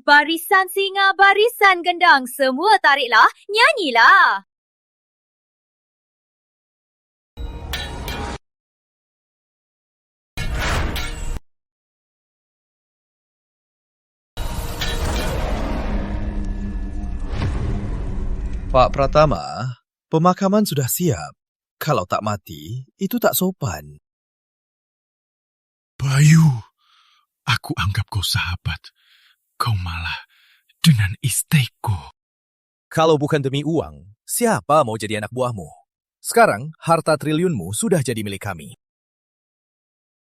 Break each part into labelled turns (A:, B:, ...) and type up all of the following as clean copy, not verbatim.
A: Barisan singa, barisan gendang, semua tariklah, nyanyilah.
B: Pak Pratama, pemakaman sudah siap. Kalau tak mati, itu tak sopan.
C: Bayu, aku anggap kau sahabat. Kau malah dengan istriku.
B: Kalau bukan demi uang, siapa mau jadi anak buahmu? Sekarang, harta triliunmu sudah jadi milik kami.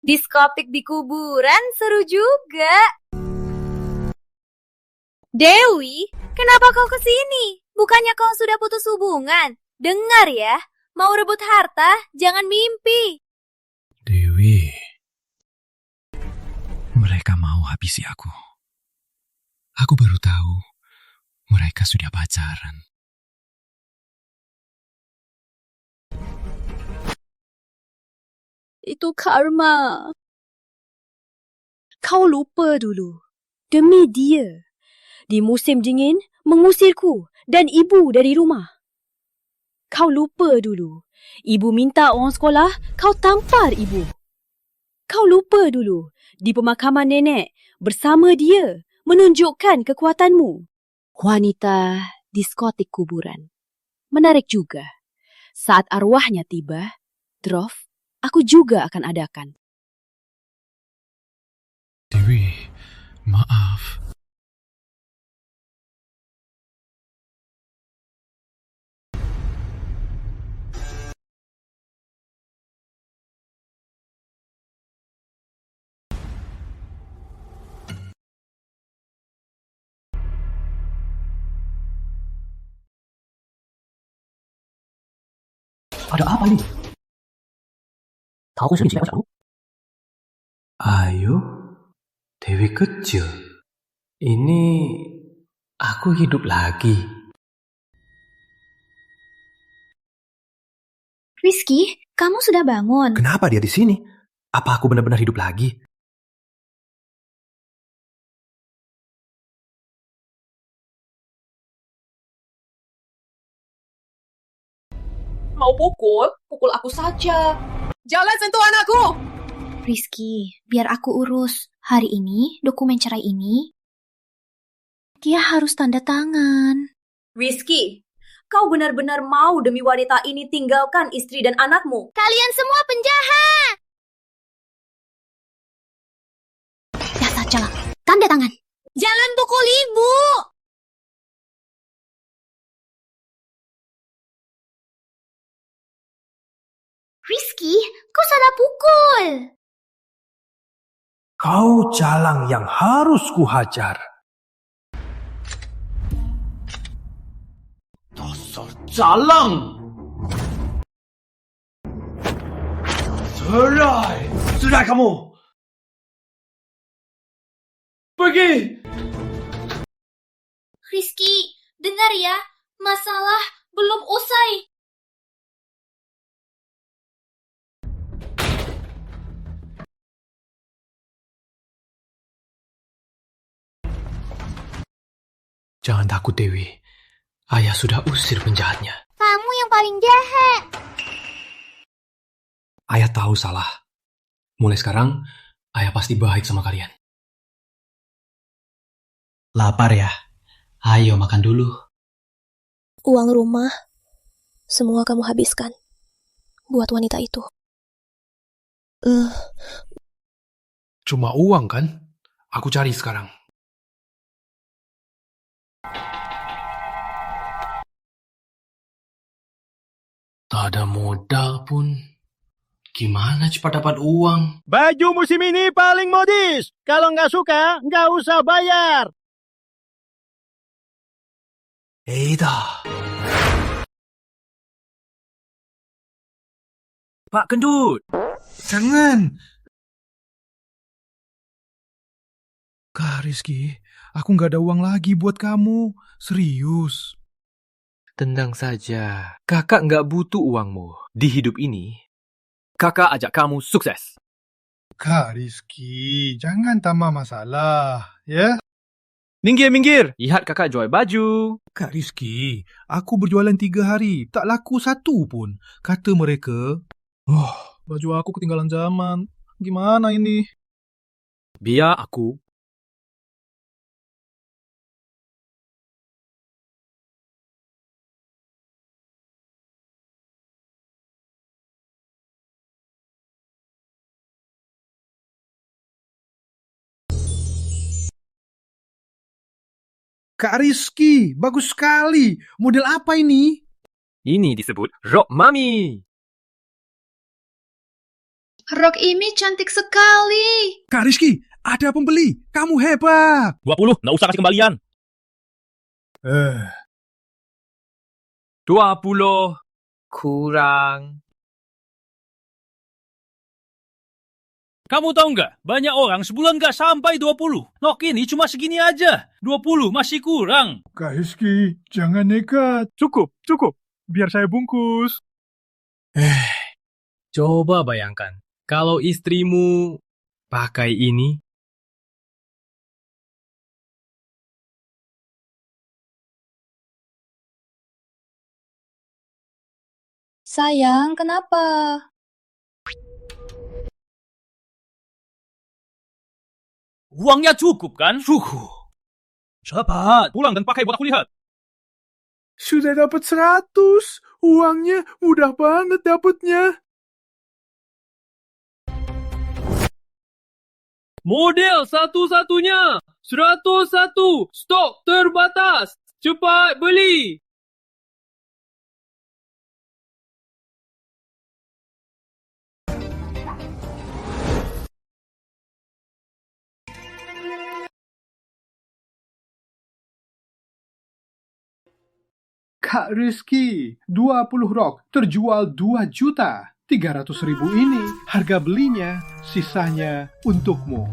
A: Diskotik di kuburan seru juga. Dewi, kenapa kau kesini? Bukannya kau sudah putus hubungan? Dengar ya, mau rebut harta, jangan mimpi.
C: Dewi, mereka mau habisi aku. Aku baru tahu mereka sudah pacaran.
D: Itu karma. Kau lupa dulu. Demi dia. Di musim dingin, mengusirku dan ibu dari rumah. Kau lupa dulu. Ibu minta orang sekolah, kau tampar ibu. Kau lupa dulu. Di pemakaman nenek, bersama dia, menunjukkan kekuatanmu. Wanita diskotik kuburan. Menarik juga. Saat arwahnya tiba, Drof, aku juga akan adakan.
C: Dewi, maaf.
E: Ada apa ini? Tahu sendiri siapa aku?
F: Ayo, Dewi kecil. Ini aku hidup lagi.
G: Rizky, kamu sudah bangun?
F: Kenapa dia di sini? Apa aku benar-benar hidup lagi?
D: Mau pukul aku saja. Jangan sentuh anakku!
G: Rizky, biar aku urus. Hari ini, dokumen cerai ini, dia harus tanda tangan.
A: Rizky, kau benar-benar mau demi wanita ini tinggalkan istri dan anakmu?
G: Kalian semua penjahat! Ya sajalah, tanda tangan.
A: Jangan pukul ibu!
G: Rizky, kau salah pukul.
F: Kau jalang yang harus kuhajar. Dasar jalang! Cerai! Sudah kamu! Pergi!
G: Rizky, dengar ya, masalah belum usai.
F: Jangan takut, Dewi. Ayah sudah usir penjahatnya.
G: Kamu yang paling jahat.
F: Ayah tahu salah. Mulai sekarang, ayah pasti baik sama kalian. Lapar ya? Ayo makan dulu.
H: Uang rumah, semua kamu habiskan buat wanita itu.
F: Cuma uang kan? Aku cari sekarang. Tak ada modal pun. Gimana cepat dapat uang?
I: Baju musim ini paling modis. Kalau nggak suka, nggak usah bayar.
F: Dah. Pak Gendut.
C: Jangan. Kak Rizky, aku nggak ada uang lagi buat kamu. Serius.
F: Tenang saja. Kakak nggak butuh uangmu. Di hidup ini, kakak ajak kamu sukses.
C: Kak Rizky, jangan tambah masalah, ya?
F: Minggir, minggir. Lihat kakak jual baju.
C: Kak Rizky, aku berjualan 3 hari, tak laku satu pun. Kata mereka, oh, baju aku ketinggalan zaman. Gimana ini?
F: Biar aku.
C: Kak Rizky, bagus sekali. Model apa ini?
F: Ini disebut rok mami.
G: Rok ini cantik sekali.
C: Kak Rizky, ada pembeli. Kamu hebat.
B: 20, nggak usah kasih kembalian.
F: 20. Kurang.
E: Kamu tahu nggak, banyak orang sebulan nggak sampai 20. Nok ini cuma segini aja. 20 masih kurang.
C: Kak Rizky, jangan nekat.
F: Cukup, cukup. Biar saya bungkus. Coba bayangkan, kalau istrimu pakai ini.
H: Sayang, kenapa?
E: Uangnya cukup kan? Cukup. Cepat, pulang dan pakai buat aku lihat.
C: Sudah dapat 100. Uangnya mudah banget dapatnya.
F: Model satu-satunya. 101. Stok terbatas. Cepat beli.
C: Kak Rizky, 20 rok terjual 2.300.000 ini. Harga belinya, sisanya untukmu.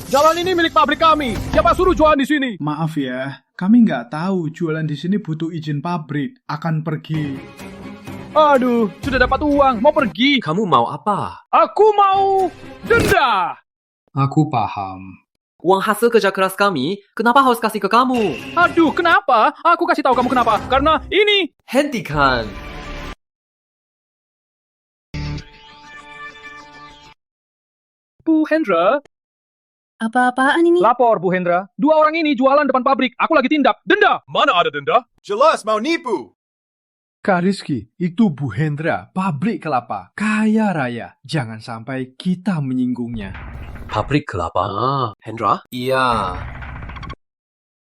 I: Jalan ini milik pabrik kami. Siapa suruh jualan di sini?
C: Maaf ya, kami nggak tahu jualan di sini butuh izin pabrik. Akan pergi.
I: Aduh, sudah dapat uang. Mau pergi.
F: Kamu mau apa?
I: Aku mau denda.
C: Aku paham.
F: Uang hasil kerja keras kami, kenapa harus kasih ke kamu?
I: Aduh, kenapa? Aku kasih tahu kamu kenapa. Karena ini.
F: Hentikan.
I: Bu Hendra.
D: Apa-apaan ini?
I: Lapor, Bu Hendra. 2 orang ini jualan depan pabrik. Aku lagi tindak. Denda.
B: Mana ada denda? Jelas mau nipu.
C: Kak Rizky, itu Bu Hendra, pabrik kelapa. Kaya raya. Jangan sampai kita menyinggungnya.
F: Pabrik kelapa? Hendra? Iya.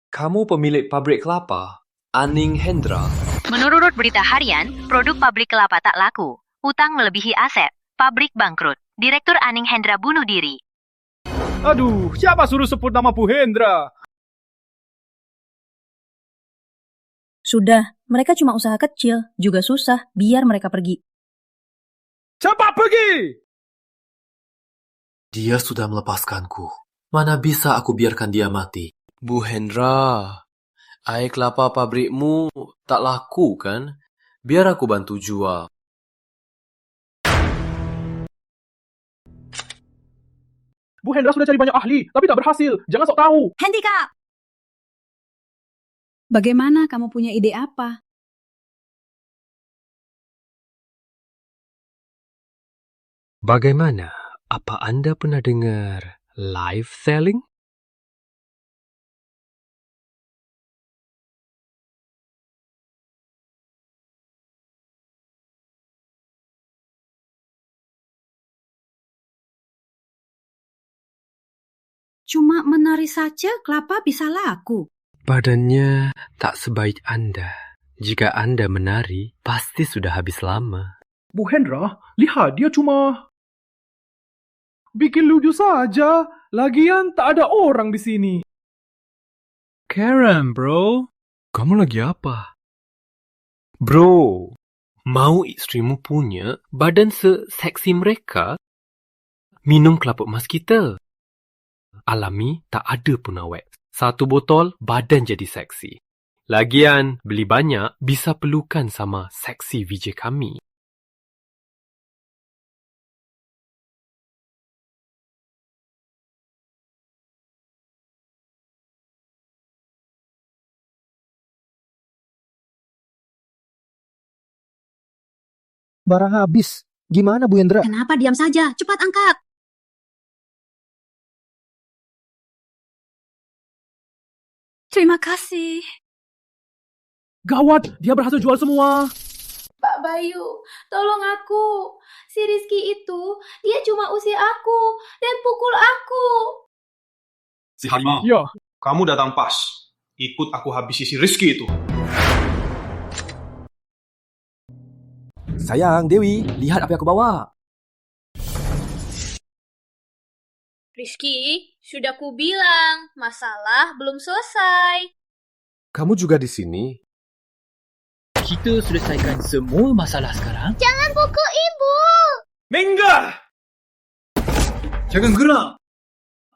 F: Kamu pemilik pabrik kelapa? Aning Hendra?
J: Menurut berita harian, produk pabrik kelapa tak laku. Utang melebihi aset. Pabrik bangkrut. Direktur Aning Hendra bunuh diri.
I: Aduh, siapa suruh sebut nama Bu Hendra?
D: Sudah, mereka cuma usaha kecil, juga susah, biar mereka pergi.
I: Cepat pergi!
F: Dia sudah melepaskanku. Mana bisa aku biarkan dia mati? Bu Hendra, air kelapa pabrikmu tak laku kan? Biar aku bantu jual.
I: Bu Hendra sudah cari banyak ahli, tapi tak berhasil. Jangan sok tahu.
D: Hentikan! Bagaimana kamu punya ide apa?
C: Bagaimana? Apa Anda pernah dengar live selling?
D: Cuma menari saja kelapa bisa laku.
C: Badannya tak sebaik Anda. Jika Anda menari, pasti sudah habis lama.
I: Bu Hendra, lihat dia cuma bikin lucu saja. Lagian tak ada orang di sini.
F: Karen, bro.
C: Kamu lagi apa?
F: Bro, mau istrimu punya badan seseksi mereka? Minum kelapa emas kita. Alami, tak ada pun awet. 1 botol, badan jadi seksi. Lagian, beli banyak, bisa pelukan sama seksi VJ kami.
K: barang habis. Gimana Bu Hendra?
G: Kenapa diam saja? Cepat angkat.
D: Terima kasih.
I: Gawat, dia berhasil jual semua.
A: Pak Bayu, tolong aku. Si Rizky itu, dia cuma usir aku dan pukul aku.
L: Si Harimau,
I: Ya,
L: kamu datang pas. Ikut aku habisi si Rizky itu.
B: Sayang, Dewi, lihat apa yang aku bawa.
A: Rizky, sudah ku bilang, masalah belum selesai.
F: Kamu juga di sini?
E: Kita selesaikan semua masalah sekarang.
A: Jangan pukul ibu!
L: Minggah!
E: Jangan gerak.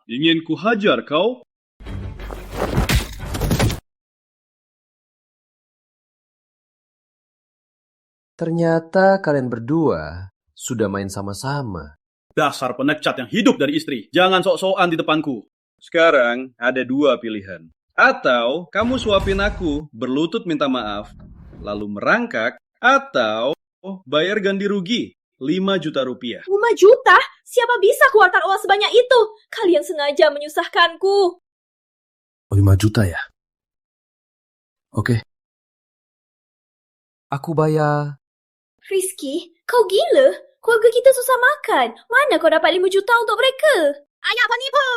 L: Ingin ku hajar kau?
F: Ternyata kalian berdua sudah main sama-sama.
L: Dasar penecat yang hidup dari istri. Jangan sok-sokan di depanku. Sekarang ada dua pilihan. Atau kamu suapin aku, berlutut minta maaf, lalu merangkak, atau bayar ganti rugi 5 juta rupiah.
D: 5 juta? Siapa bisa keluarkan uang sebanyak itu? Kalian sengaja menyusahkanku.
B: 5 juta ya? Oke. Aku bayar.
D: Rizky, kau gila? Keluarga kita susah makan. Mana kau dapat 5 juta untuk mereka?
A: Anak penipu!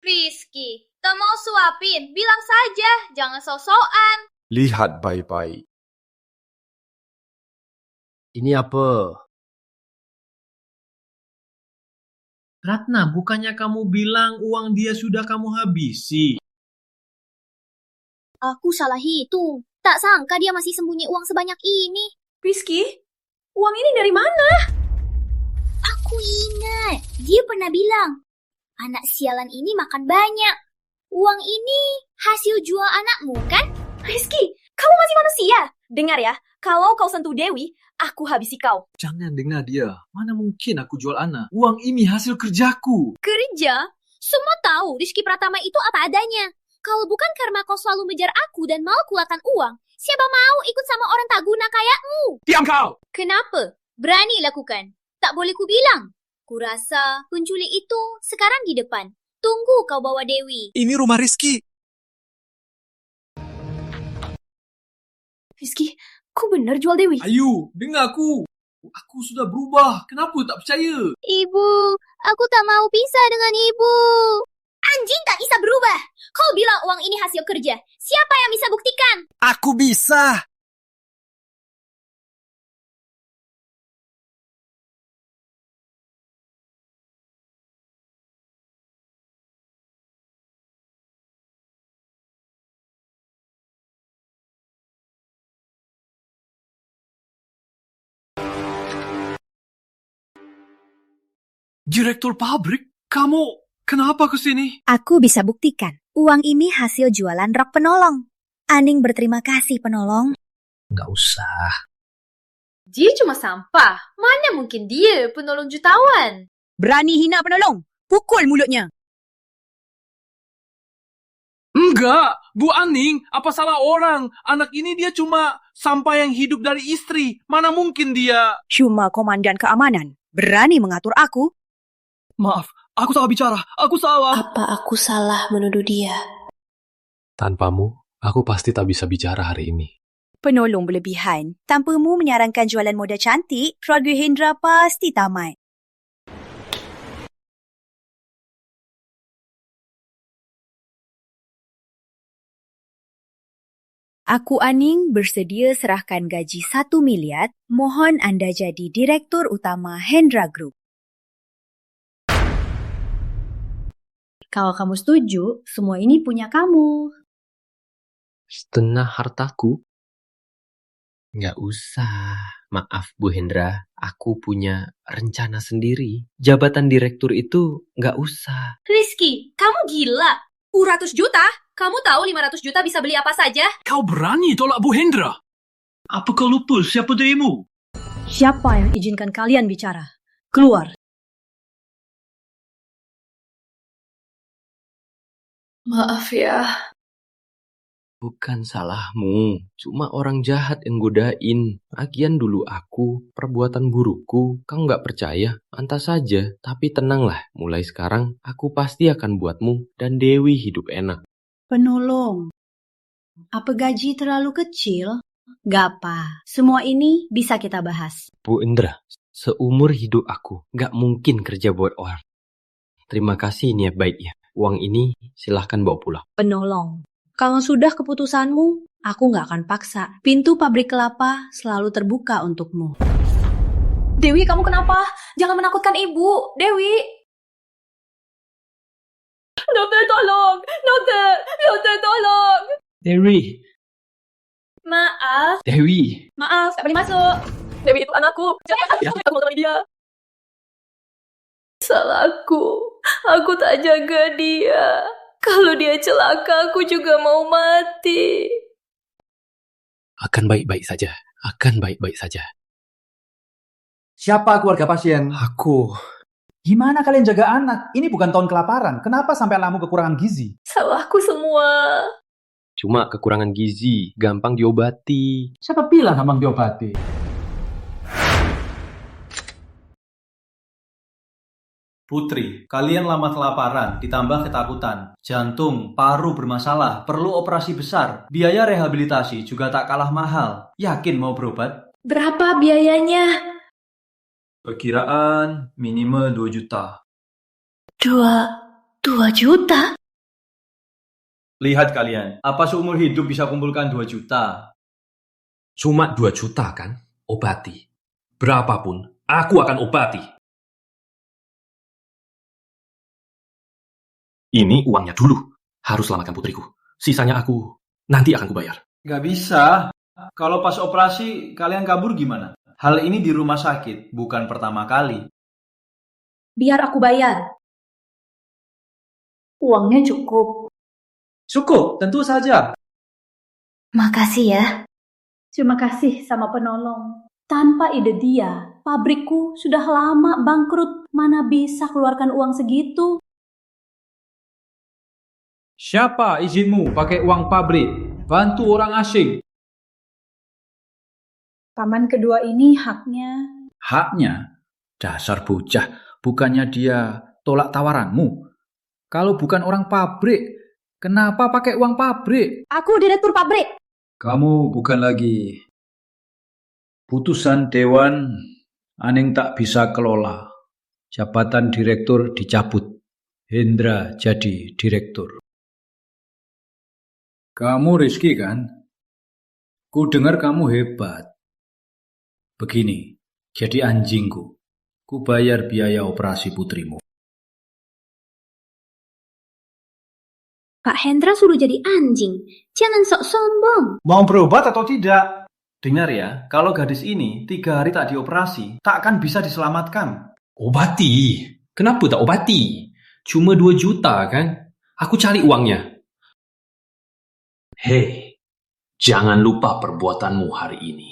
A: Rizky, tak mau suapin, bilang saja, jangan sok-sokan.
F: Lihat baik-baik.
K: Ini apa?
E: Ratna, bukannya kamu bilang uang dia sudah kamu habisi?
G: Aku salah hitung. Tak sangka dia masih sembunyi uang sebanyak ini.
D: Rizky, uang ini dari mana?
G: Aku ingat, dia pernah bilang, anak sialan ini makan banyak. Uang ini hasil jual anakmu, kan?
D: Rizky, kamu masih manusia. Dengar ya, kalau kau sentuh Dewi, aku habisi kau.
E: Jangan dengar dia. Mana mungkin aku jual anak? Uang ini hasil kerjaku.
A: Kerja? Semua tahu Rizky Pratama itu apa adanya. Kalau bukan karena kau selalu mengejar aku dan mau keluarkan uang, siapa mau ikut sama orang tak guna kayakmu?
L: Diam kau!
A: Kenapa? Berani lakukan. Tak boleh ku bilang. Kurasa penculik itu sekarang di depan. Tunggu kau bawa Dewi.
B: Ini rumah Rizky.
D: Rizky, kau benar jual Dewi?
E: Ayu, dengar aku. Aku sudah berubah. Kenapa tak percaya?
A: Ibu, aku tak mau pisah dengan ibu. Anjing tak bisa berubah. Kau bilang uang ini hasil kerja. Siapa yang bisa buktikan?
B: Aku bisa.
E: Direktur pabrik? Kamu kenapa ke sini?
M: Aku bisa buktikan. Uang ini hasil jualan rok penolong. Aning berterima kasih penolong.
B: Nggak usah.
A: Dia cuma sampah. Mana mungkin dia penolong jutawan?
D: Berani hina penolong. Pukul mulutnya.
E: Enggak, Bu Aning, apa salah orang? Anak ini dia cuma sampah yang hidup dari istri. Mana mungkin dia...
D: Cuma komandan keamanan. Berani mengatur aku.
E: Maaf, aku salah bicara. Aku salah.
N: Apa aku salah menuduh dia?
F: Tanpamu, aku pasti tak bisa bicara hari ini.
M: Penolong berlebihan. Tanpamu menyarankan jualan moda cantik, keluarga Hendra pasti tamat. Aku Aning bersedia serahkan gaji 1 miliar. Mohon anda jadi Direktur Utama Hendra Group.
D: Kalau kamu setuju, semua ini punya kamu.
F: Setengah hartaku? Nggak usah. Maaf Bu Hendra, aku punya rencana sendiri. Jabatan direktur itu nggak usah.
A: Rizky, kamu gila. 100 juta? Kamu tahu 500 juta bisa beli apa saja?
E: Kau berani tolak Bu Hendra? Apa kau lupa siapa dirimu?
D: Siapa yang izinkan kalian bicara? Keluar.
A: Maaf ya.
F: Bukan salahmu, cuma orang jahat yang godain. Lagian dulu aku, perbuatan burukku, kau nggak percaya? Pantas saja, tapi tenanglah. Mulai sekarang, aku pasti akan buatmu dan Dewi hidup enak.
D: Penolong, apa gaji terlalu kecil? Gak apa, semua ini bisa kita bahas.
F: Bu Indra, seumur hidup aku, nggak mungkin kerja buat orang. Terima kasih niat baiknya. Uang ini silahkan bawa pulang.
D: Penolong, kalau sudah keputusanmu, aku gak akan paksa. Pintu pabrik kelapa selalu terbuka untukmu.
H: Dewi, kamu kenapa? Jangan menakutkan ibu. Dewi. Dokter, tolong. Dokter, tolong.
F: Dewi.
H: Maaf.
F: Dewi.
H: Maaf, gak boleh masuk. Dewi itu anakku. Jangan, aku mau dia. Salahku. Aku tak jaga dia. Kalau dia celaka, aku juga mau mati.
F: Akan baik-baik saja. Akan baik-baik saja.
O: Siapa keluarga pasien?
F: Aku.
O: Gimana kalian jaga anak? Ini bukan tahun kelaparan. Kenapa sampai anakmu kekurangan gizi?
H: Salahku semua.
F: Cuma kekurangan gizi, gampang diobati.
O: Siapa bilang gampang diobati?
L: Putri, kalian lama kelaparan, ditambah ketakutan. Jantung, paru bermasalah, perlu operasi besar. Biaya rehabilitasi juga tak kalah mahal. Yakin mau berobat?
H: Berapa biayanya?
L: Perkiraan minimal 2 juta.
H: 2 juta?
L: Lihat kalian, apa seumur hidup bisa kumpulkan 2 juta?
P: Cuma 2 juta kan? Obati. Berapapun, aku akan obati. Ini uangnya dulu. Harus selamatkan putriku. Sisanya aku nanti akan kubayar.
L: Gak bisa. Kalau pas operasi kalian kabur gimana? Hal ini di rumah sakit, bukan pertama kali.
D: Biar aku bayar. Uangnya cukup.
O: Cukup, tentu saja.
H: Makasih ya.
D: Terima kasih sama penolong. Tanpa ide dia, pabrikku sudah lama bangkrut. Mana bisa keluarkan uang segitu?
I: Siapa izinmu pakai uang pabrik? Bantu orang asing.
D: Paman kedua ini haknya.
Q: Haknya? Dasar bocah, bukannya dia tolak tawaranmu? Kalau bukan orang pabrik, kenapa pakai uang pabrik?
D: Aku direktur pabrik.
Q: Kamu bukan lagi. Putusan Dewan, Aning tak bisa kelola. Jabatan direktur dicabut. Hendra jadi direktur. Kamu Rizky kan? Ku dengar kamu hebat. Begini, jadi anjingku. Ku bayar biaya operasi putrimu.
A: Pak Hendra suruh jadi anjing. Jangan sok sombong.
L: Mau berobat atau tidak? Dengar ya, kalau gadis ini 3 hari tak dioperasi, tak akan bisa diselamatkan.
P: Obati. Kenapa tak obati? Cuma 2 juta kan? Aku cari uangnya. Hei, jangan lupa perbuatanmu hari ini.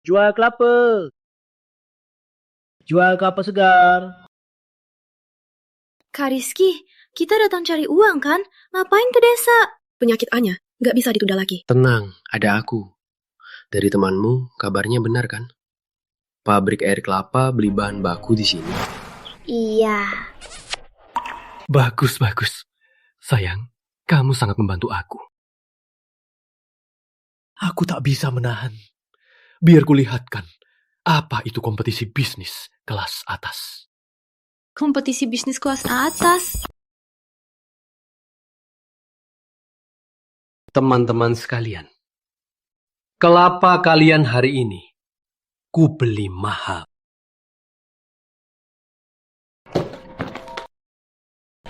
K: Jual kelapa. Jual kelapa segar.
H: Kak Rizky, kita datang cari uang kan? Ngapain ke desa? Penyakit Anya, nggak bisa ditunda lagi.
F: Tenang, ada aku. Dari temanmu, kabarnya benar kan? Pabrik air kelapa beli bahan baku di sini.
G: Iya.
F: Bagus, bagus. Sayang, kamu sangat membantu aku. Aku tak bisa menahan. Biar kulihatkan apa itu kompetisi bisnis kelas atas.
H: Kompetisi bisnis kelas atas?
F: Teman-teman sekalian, kelapa kalian hari ini, ku beli mahal.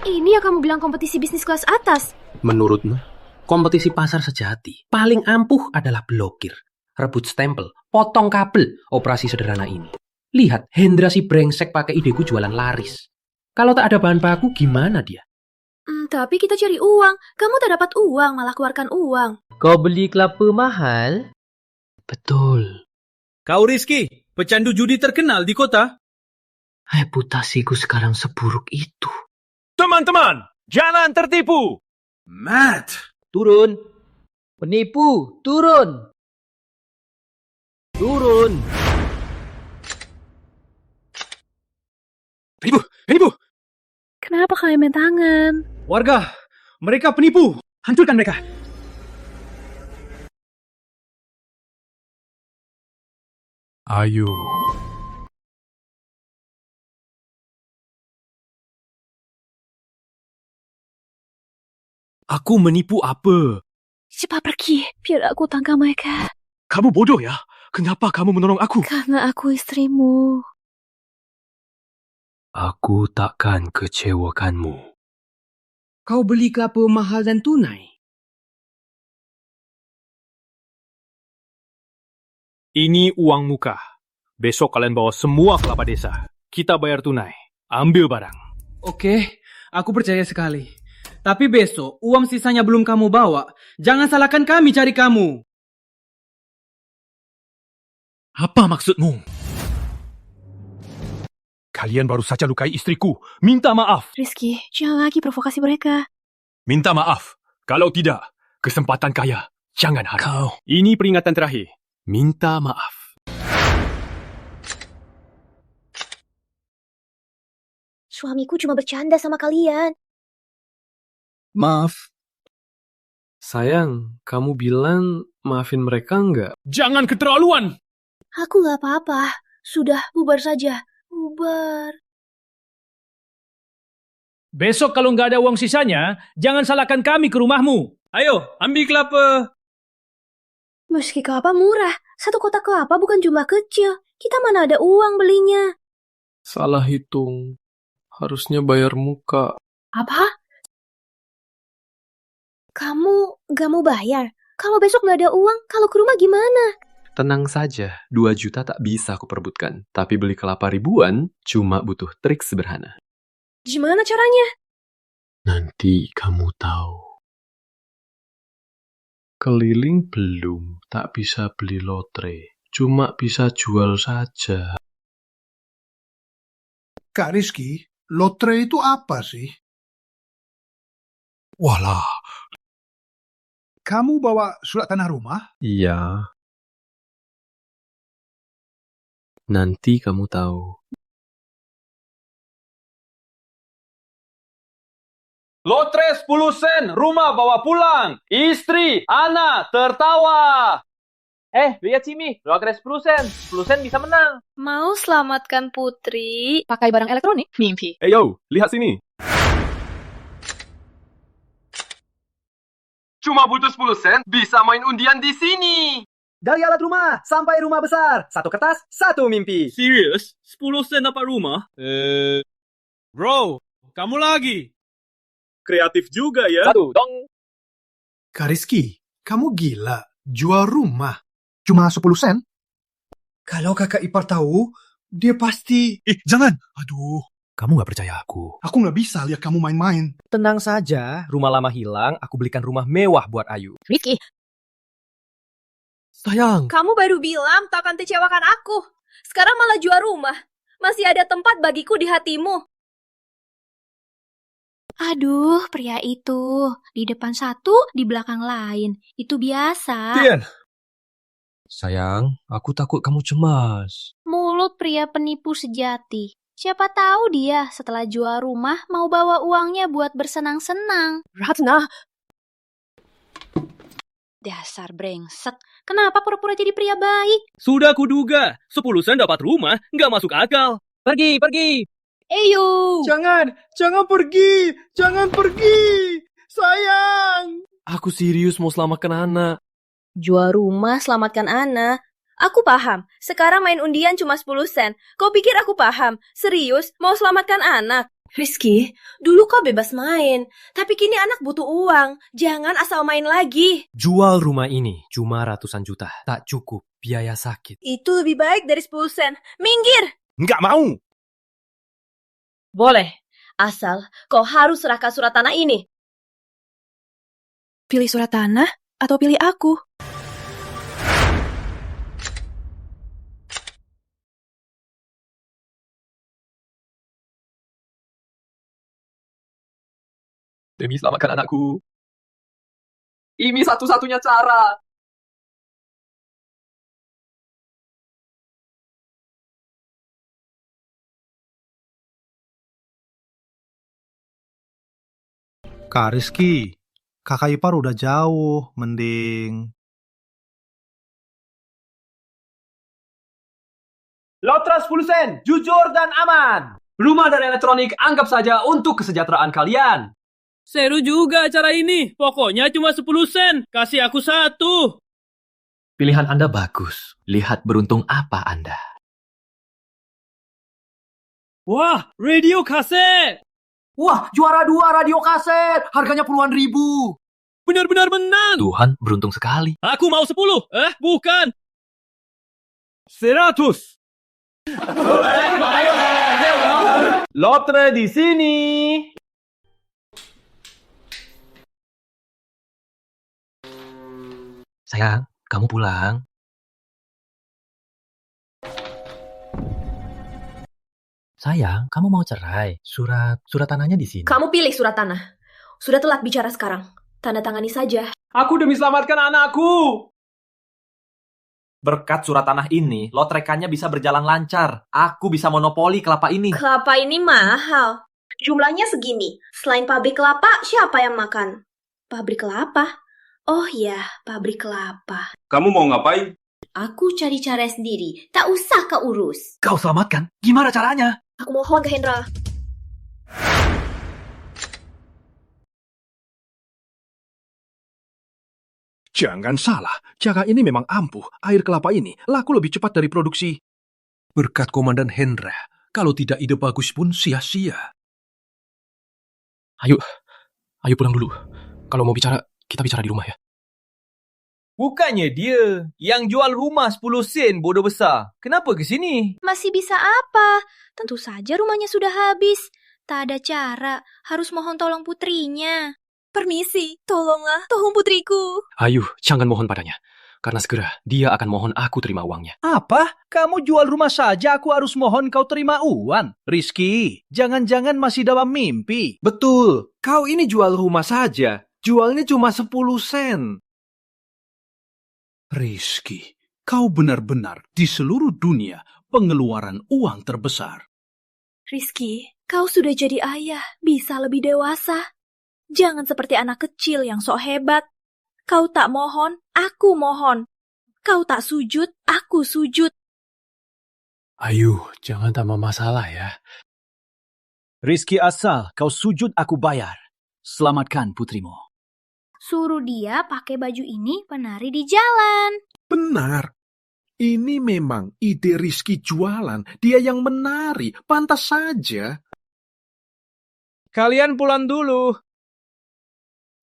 H: Ini ya kamu bilang kompetisi bisnis kelas atas?
F: Menurutmu, kompetisi pasar sejati paling ampuh adalah blokir, rebut stempel, potong kabel, operasi sederhana ini. Lihat, Hendra si brengsek pakai ideku jualan laris. Kalau tak ada bahan baku, gimana dia?
H: Tapi kita cari uang. Kamu tak dapat uang, malah keluarkan uang.
K: Kau beli kelapa mahal?
F: Betul.
E: Kau Rizky, pecandu judi terkenal di kota.
F: Reputasiku sekarang seburuk itu.
E: Teman-teman, Jangan tertipu!
C: Matt!
K: Turun. Penipu, turun. Turun.
C: Penipu!
H: Kenapa kalian main tangan?
I: Warga, mereka penipu. Hancurkan mereka.
C: Ayo.
F: Aku menipu apa?
H: Cepat pergi, biar aku tangkap mereka.
F: Kamu bodoh ya? Kenapa kamu menolong aku?
H: Karena aku istrimu.
F: Aku takkan kecewakanmu.
R: Kau beli kelapa mahal dan tunai.
E: Ini uang muka. Besok kalian bawa semua kelapa desa. Kita bayar tunai. Ambil barang.
R: Oke, aku percaya sekali. Tapi besok, uang sisanya belum kamu bawa. Jangan salahkan kami cari kamu.
C: Apa maksudmu? Kalian baru saja lukai istriku. Minta maaf.
H: Rizky, jangan lagi provokasi mereka.
F: Minta maaf. Kalau tidak, kesempatan kaya. Jangan harap.
E: Ini peringatan terakhir.
F: Minta maaf.
A: Suamiku cuma bercanda sama kalian.
F: Maaf. Sayang, kamu bilang maafin mereka enggak?
E: Jangan keterlaluan!
H: Aku gak apa-apa. Sudah, bubar saja. Bubar.
E: Besok kalau nggak ada uang sisanya, jangan salahkan kami ke rumahmu. Ayo, ambil kelapa.
H: Meski kelapa murah, satu kotak kelapa bukan jumlah kecil. Kita mana ada uang belinya.
F: Salah hitung. Harusnya bayar muka.
H: Apa? Kamu gak mau bayar? Kalau besok gak ada uang, kalau ke rumah gimana?
F: Tenang saja, 2 juta tak bisa aku perebutkan. Tapi beli kelapa ribuan cuma butuh trik sederhana.
H: Gimana caranya?
F: Nanti kamu tahu. Keliling belum, tak bisa beli lotre. Cuma bisa jual saja.
C: Kak Rizky, lotre itu apa sih? Walah. Kamu bawa surat tanah rumah?
F: Iya. Nanti kamu tahu.
L: Lotre 10 sen, rumah bawa pulang. Istri, anak, tertawa.
K: Lihat sini, lotre 10 sen. 10 sen bisa menang.
H: Mau selamatkan putri?
D: Pakai barang elektronik? Mimpi.
F: Yo, lihat sini. Cuma butuh 10 sen, bisa main undian di sini.
O: Dari alat rumah sampai rumah besar. Satu kertas, satu mimpi.
E: Serius? 10 sen dapat rumah? Bro, kamu lagi.
L: Kreatif juga ya.
K: Satu, dong.
C: Kak Rizky, kamu gila. Jual rumah. Cuma 10 sen? Kalau kakak ipar tahu, dia pasti... jangan! Aduh.
B: Kamu nggak percaya aku?
C: Aku nggak bisa lihat kamu main-main.
B: Tenang saja, rumah lama hilang, aku belikan rumah mewah buat Ayu.
D: Rizky,
B: Sayang.
H: Kamu baru bilang tak akan kecewakan aku. Sekarang malah jual rumah. Masih ada tempat bagiku di hatimu. Aduh, pria itu. Di depan satu, di belakang lain. Itu biasa.
B: Tian. Sayang, aku takut kamu cemas.
A: Mulut pria penipu sejati. Siapa tahu dia setelah jual rumah mau bawa uangnya buat bersenang-senang.
D: Ratna.
A: Dasar brengsek. Kenapa pura-pura jadi pria baik?
E: Sudah kuduga. 10 sen dapat rumah, nggak masuk akal.
K: Pergi, pergi.
A: Eyo.
I: Jangan pergi. Jangan pergi. Sayang.
F: Aku serius mau selamatkan anak.
H: Jual rumah, selamatkan anak. Aku paham. Sekarang main undian cuma 10 sen. Kau pikir aku paham? Serius? Mau selamatkan anak? Rizky, dulu kau bebas main. Tapi kini anak butuh uang. Jangan asal main lagi.
F: Jual rumah ini cuma ratusan juta. Tak cukup biaya sakit.
H: Itu lebih baik dari 10 sen. Minggir!
B: Nggak mau.
H: Boleh. Asal kau harus serahkan surat tanah ini. Pilih surat tanah atau pilih aku?
P: Demi selamatkan anakku. Ini satu-satunya cara.
C: Kak Rizky, kakak ipar udah jauh, mending...
F: Lotres 10 sen, jujur dan aman. Rumah dan elektronik anggap saja untuk kesejahteraan kalian.
E: Seru juga acara ini. Pokoknya cuma 10 sen. Kasih aku 1.
B: Pilihan Anda bagus. Lihat beruntung apa Anda.
E: Wah, radio kaset.
O: Wah, juara 2 radio kaset. Harganya puluhan ribu.
E: Benar-benar menang.
B: Tuhan, beruntung sekali.
E: Aku mau 10. Bukan. 100.
F: Lotre di sini.
B: Sayang, kamu pulang. Sayang, kamu mau cerai. Surat tanahnya di sini.
H: Kamu pilih surat tanah. Sudah telat bicara sekarang. Tanda tangani saja.
F: Aku demi selamatkan anakku. Berkat surat tanah ini, lotrekannya bisa berjalan lancar. Aku bisa monopoli kelapa ini.
H: Kelapa ini mahal. Jumlahnya segini. Selain pabrik kelapa, siapa yang makan? Pabrik kelapa? Oh ya, pabrik kelapa.
L: Kamu mau ngapain?
G: Aku cari cara sendiri. Tak usah kau urus.
B: Kau selamatkan? Gimana caranya?
H: Aku mohon ke Hendra.
C: Jangan salah, jaga ini memang ampuh. Air kelapa ini laku lebih cepat dari produksi. Berkat Komandan Hendra, kalau tidak ide bagus pun sia-sia.
P: Ayo pulang dulu. Kalau mau bicara, kita bicara di rumah ya.
F: Bukannya dia yang jual rumah 10 sen, bodoh besar. Kenapa ke sini?
H: Masih bisa apa? Tentu saja rumahnya sudah habis. Tak ada cara, harus mohon tolong putrinya. Permisi, tolonglah, tolong putriku.
P: Ayo, jangan mohon padanya. Karena segera dia akan mohon aku terima uangnya.
C: Apa? Kamu jual rumah saja aku harus mohon kau terima uang? Rizky, jangan-jangan masih dalam mimpi.
L: Betul, kau ini jual rumah saja. Jualnya cuma 10 sen.
C: Rizky, kau benar-benar di seluruh dunia pengeluaran uang terbesar.
D: Rizky, kau sudah jadi ayah, bisa lebih dewasa. Jangan seperti anak kecil yang sok hebat. Kau tak mohon, aku mohon. Kau tak sujud, aku sujud.
I: Ayo, jangan tambah masalah ya.
O: Rizky asal kau sujud aku bayar. Selamatkan putrimu.
G: Suruh dia pakai baju ini penari di jalan.
C: Benar. Ini memang ide Rizky jualan. Dia yang menari. Pantas saja.
O: Kalian pulang dulu.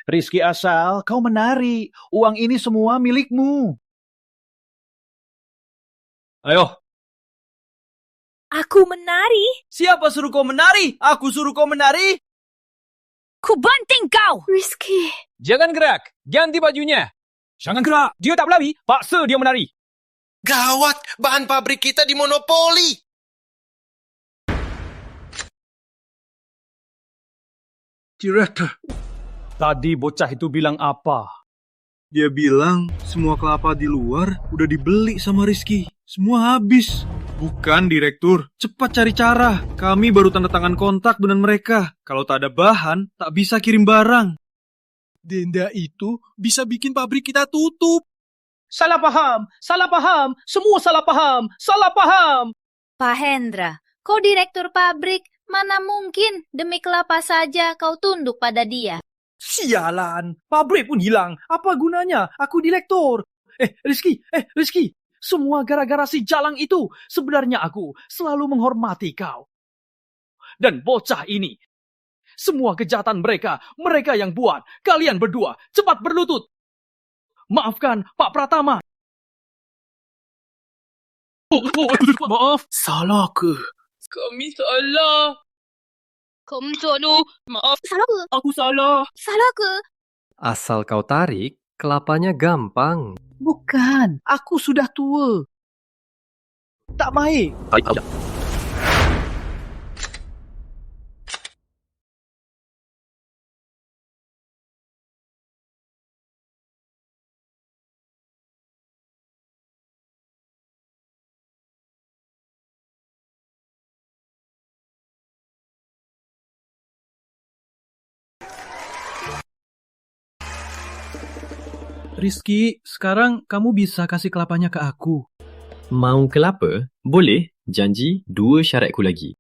O: Rizky asal kau menari. Uang ini semua milikmu.
F: Ayo.
D: Aku menari.
F: Siapa suruh kau menari? Aku suruh kau menari.
D: Ku banting kau.
H: Rizky.
F: Jangan gerak. Ganti bajunya. Jangan gerak. Dia tak berlari. Paksa dia menari.
S: Gawat. Bahan pabrik kita dimonopoli.
C: Direktur.
O: Tadi bocah itu bilang apa?
L: Dia bilang semua kelapa di luar udah dibeli sama Rizky. Semua habis. Bukan, Direktur. Cepat cari cara. Kami baru tanda tangan kontak dengan mereka. Kalau tak ada bahan, tak bisa kirim barang.
C: Denda itu bisa bikin pabrik kita tutup.
R: Salah paham, semua salah paham.
A: Pak Hendra, kau direktur pabrik, mana mungkin demi kelapa saja kau tunduk pada dia?
O: Sialan, pabrik pun hilang. Apa gunanya? Aku direktur. Rizky. Semua gara-gara si Jalang itu. Sebenarnya aku selalu menghormati kau. Dan bocah ini. Semua kejahatan mereka yang buat. Kalian berdua, cepat berlutut. Maafkan, Pak Pratama.
C: Maaf, salah ke?
E: Kami salah. Kamu salah. Maaf.
H: Salah ke?
E: Aku salah.
H: Salah ke?
F: Asal kau tarik, kelapanya gampang.
O: Bukan, aku sudah tua. Tak baik. Rizky, sekarang kamu bisa kasih kelapanya ke aku.
F: Mau kelapa? Boleh. Janji 2 syaratku lagi.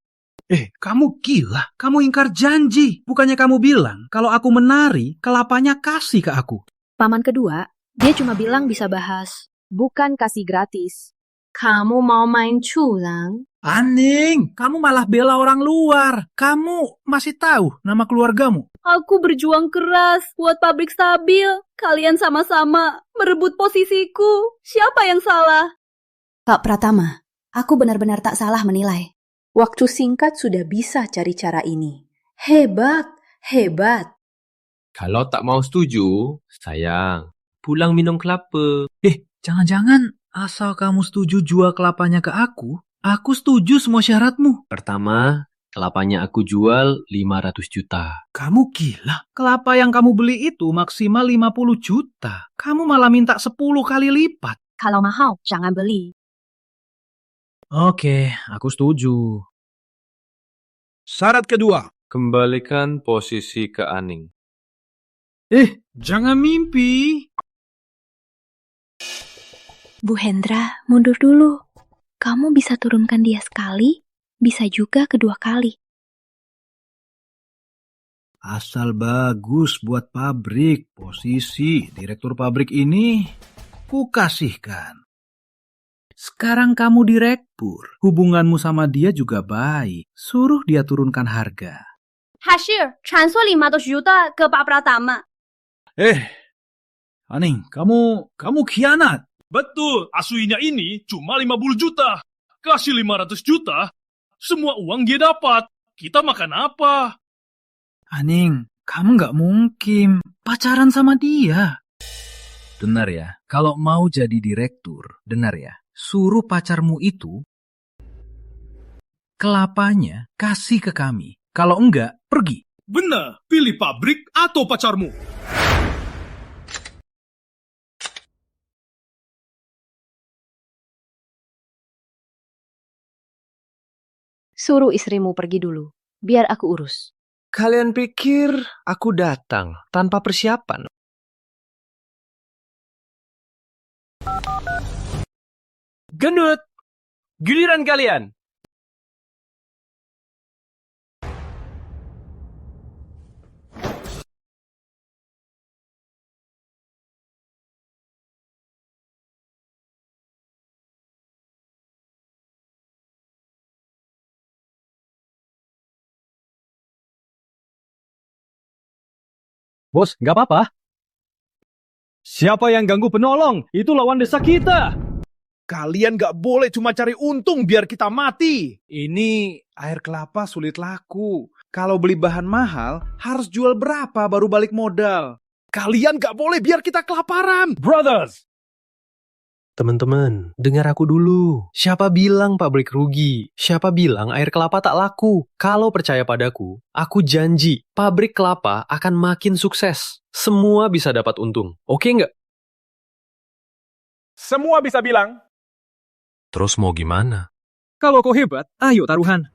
O: Kamu gila. Kamu ingkar janji. Bukannya kamu bilang kalau aku menari, kelapanya kasih ke aku.
D: Paman kedua, dia cuma bilang bisa bahas, bukan kasih gratis. Kamu mau main culang?
O: Aning, kamu malah bela orang luar. Kamu masih tahu nama keluargamu?
H: Aku berjuang keras buat pabrik stabil. Kalian sama-sama merebut posisiku. Siapa yang salah?
M: Kak Pratama, aku benar-benar tak salah menilai. Waktu singkat sudah bisa cari cara ini. Hebat, hebat.
F: Kalau tak mau setuju, sayang, pulang minum kelapa.
O: Jangan-jangan asal kamu setuju jual kelapanya ke aku setuju semua syaratmu.
F: Pertama, kelapanya aku jual 500 juta.
O: Kamu gila. Kelapa yang kamu beli itu maksimal 50 juta. Kamu malah minta 10 kali lipat.
D: Kalau mahal, jangan beli.
O: Oke, aku setuju.
B: Syarat kedua.
F: Kembalikan posisi ke Aning.
O: Jangan mimpi.
M: Bu Hendra, mundur dulu. Kamu bisa turunkan dia sekali, bisa juga kedua kali.
C: Asal bagus buat pabrik, posisi direktur pabrik ini ku kasihkan.
O: Sekarang kamu direktur. Hubunganmu sama dia juga baik. Suruh dia turunkan harga.
H: Hashir, transfer 500 juta ke Pak Pratama.
C: Aning, kamu khianat.
E: Betul, asuhnya ini cuma 50 juta. Kasih 500 juta, semua uang dia dapat. Kita makan apa?
O: Aning, kamu nggak mungkin pacaran sama dia. Dengar ya, kalau mau jadi direktur, dengar ya, suruh pacarmu itu kelapanya kasih ke kami. Kalau enggak, pergi.
E: Benar, pilih pabrik atau pacarmu.
D: Suruh istrimu pergi dulu, biar aku urus.
F: Kalian pikir aku datang tanpa persiapan? Gendut! Giliran kalian!
O: Bos, nggak apa-apa. Siapa yang ganggu penolong? Itu lawan desa kita.
B: Kalian gak boleh cuma cari untung biar kita mati.
C: Ini air kelapa sulit laku. Kalau beli bahan mahal, harus jual berapa baru balik modal.
B: Kalian gak boleh biar kita kelaparan.
O: Brothers!
F: Teman-teman, dengar aku dulu. Siapa bilang pabrik rugi? Siapa bilang air kelapa tak laku? Kalau percaya padaku, aku janji pabrik kelapa akan makin sukses. Semua bisa dapat untung. Oke nggak?
I: Semua bisa bilang.
F: Terus mau gimana?
O: Kalau kau hebat, ayo taruhan.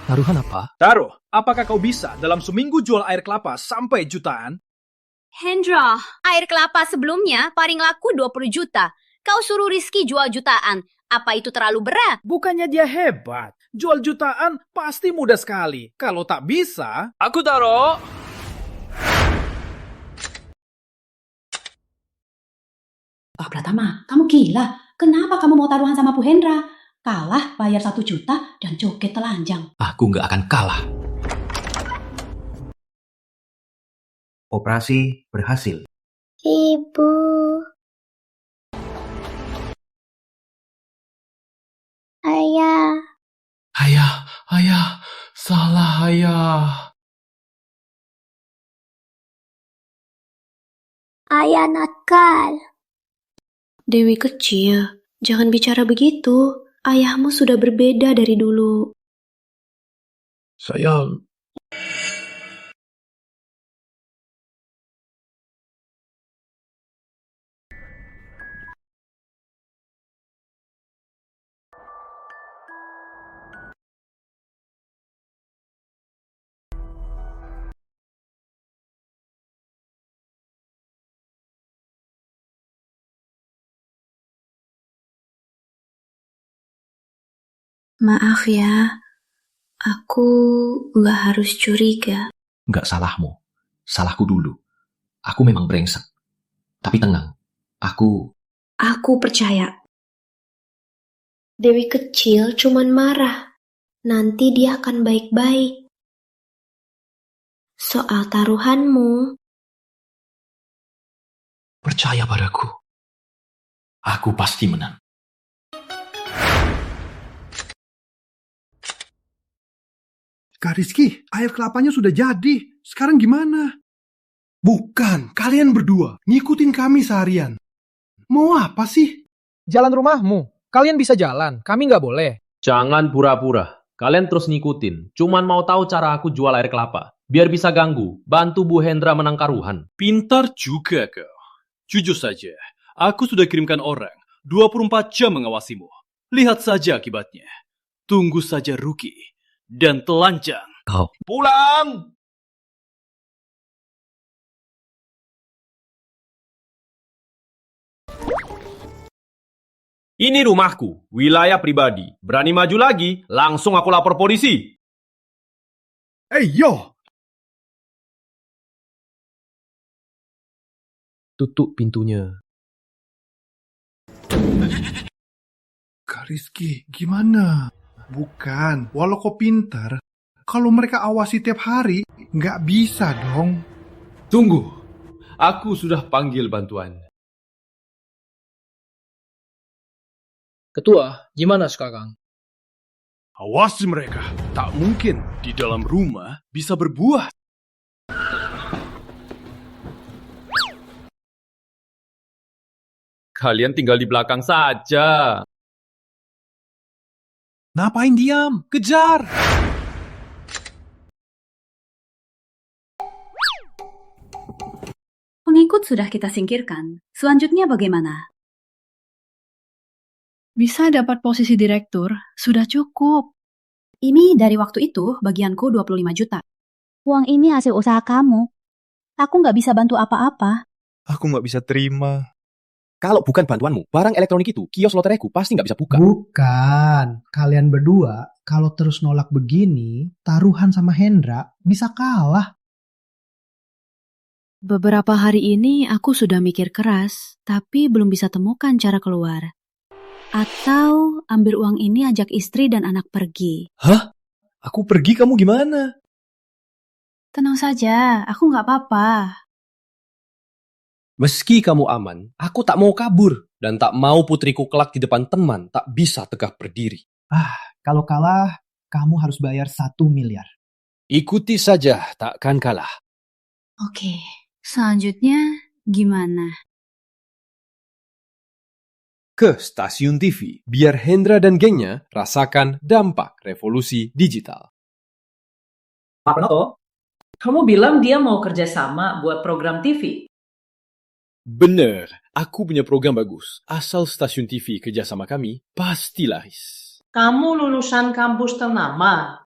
F: Taruhan apa?
O: Taruh, apakah kau bisa dalam seminggu jual air kelapa sampai jutaan?
H: Hendra, air kelapa sebelumnya paling laku 20 juta. Kau suruh Rizky jual jutaan. Apa itu terlalu berat?
C: Bukannya dia hebat. Jual jutaan pasti mudah sekali. Kalau tak bisa...
E: Aku taruh.
T: Pak Pratama, kamu gila. Kenapa kamu mau taruhan sama Bu Hendra? Kalah bayar 1 juta dan joget telanjang.
P: Aku nggak akan kalah.
Q: Operasi berhasil.
G: Ibu. Ayah.
P: Ayah, salah ayah.
G: Ayah nakal.
N: Dewi kecil, jangan bicara begitu. Ayahmu sudah berbeda dari dulu.
P: Saya
N: Maaf ya, aku gak harus curiga.
P: Nggak salahmu. Salahku dulu. Aku memang brengsek. Tapi tenang. Aku
N: percaya. Dewi kecil cuman marah. Nanti dia akan baik-baik. Soal taruhanmu.
P: percaya padaku. Aku pasti menang.
C: Kak Rizky, air kelapanya sudah jadi. Sekarang gimana? Bukan, kalian berdua. Ngikutin kami seharian. Mau apa sih?
R: Jalan rumahmu. Kalian bisa jalan, kami nggak boleh.
K: Jangan pura-pura. Kalian terus ngikutin. Cuman mau tahu cara aku jual air kelapa. Biar bisa ganggu. Bantu Bu Hendra menang taruhan.
L: Pintar juga kau. Jujur saja, aku sudah kirimkan orang 24 jam mengawasimu. Lihat saja akibatnya. Tunggu saja rugi dan telanjang.
P: Kau.
L: Pulang!
K: Ini rumahku, wilayah pribadi. Berani maju lagi, langsung aku lapor polisi.
C: Yo!
F: Tutup pintunya.
C: Kak Rizky, gimana? Bukan, walau kau pintar, kalau mereka awasi tiap hari, nggak bisa dong.
K: Tunggu, aku sudah panggil bantuan.
O: Ketua, gimana sekarang?
L: Awasi mereka. Tak mungkin di dalam rumah bisa berbuah.
K: Kalian tinggal di belakang saja.
B: Ngapain diam? Kejar!
M: Pengikut sudah kita singkirkan. Selanjutnya bagaimana? Bisa dapat posisi direktur, sudah cukup. Ini dari waktu itu bagianku 25 juta. Uang ini hasil usaha kamu. Aku nggak bisa bantu apa-apa.
B: Aku nggak bisa terima. Kalau bukan bantuanmu, barang elektronik itu, kios loteriku pasti nggak bisa buka.
C: Bukan, kalian berdua kalau terus nolak begini, taruhan sama Hendra bisa kalah.
M: Beberapa hari ini aku sudah mikir keras, tapi belum bisa temukan cara keluar. Atau ambil uang ini ajak istri dan anak pergi.
B: Hah? Aku pergi, kamu gimana?
M: Tenang saja, aku nggak apa-apa.
F: Meski kamu aman, aku tak mau kabur. Dan tak mau putriku kelak di depan teman tak bisa tegak berdiri.
C: Kalau kalah, kamu harus bayar 1 miliar.
F: Ikuti saja, takkan kalah.
M: Oke, selanjutnya gimana?
F: Ke stasiun TV, biar Hendra dan gengnya rasakan dampak revolusi digital.
U: Pak Pranoto, kamu bilang dia mau kerjasama buat program TV.
L: Bener, aku punya program bagus. Asal stasiun TV kerjasama kami, pasti laris.
U: Kamu lulusan kampus ternama.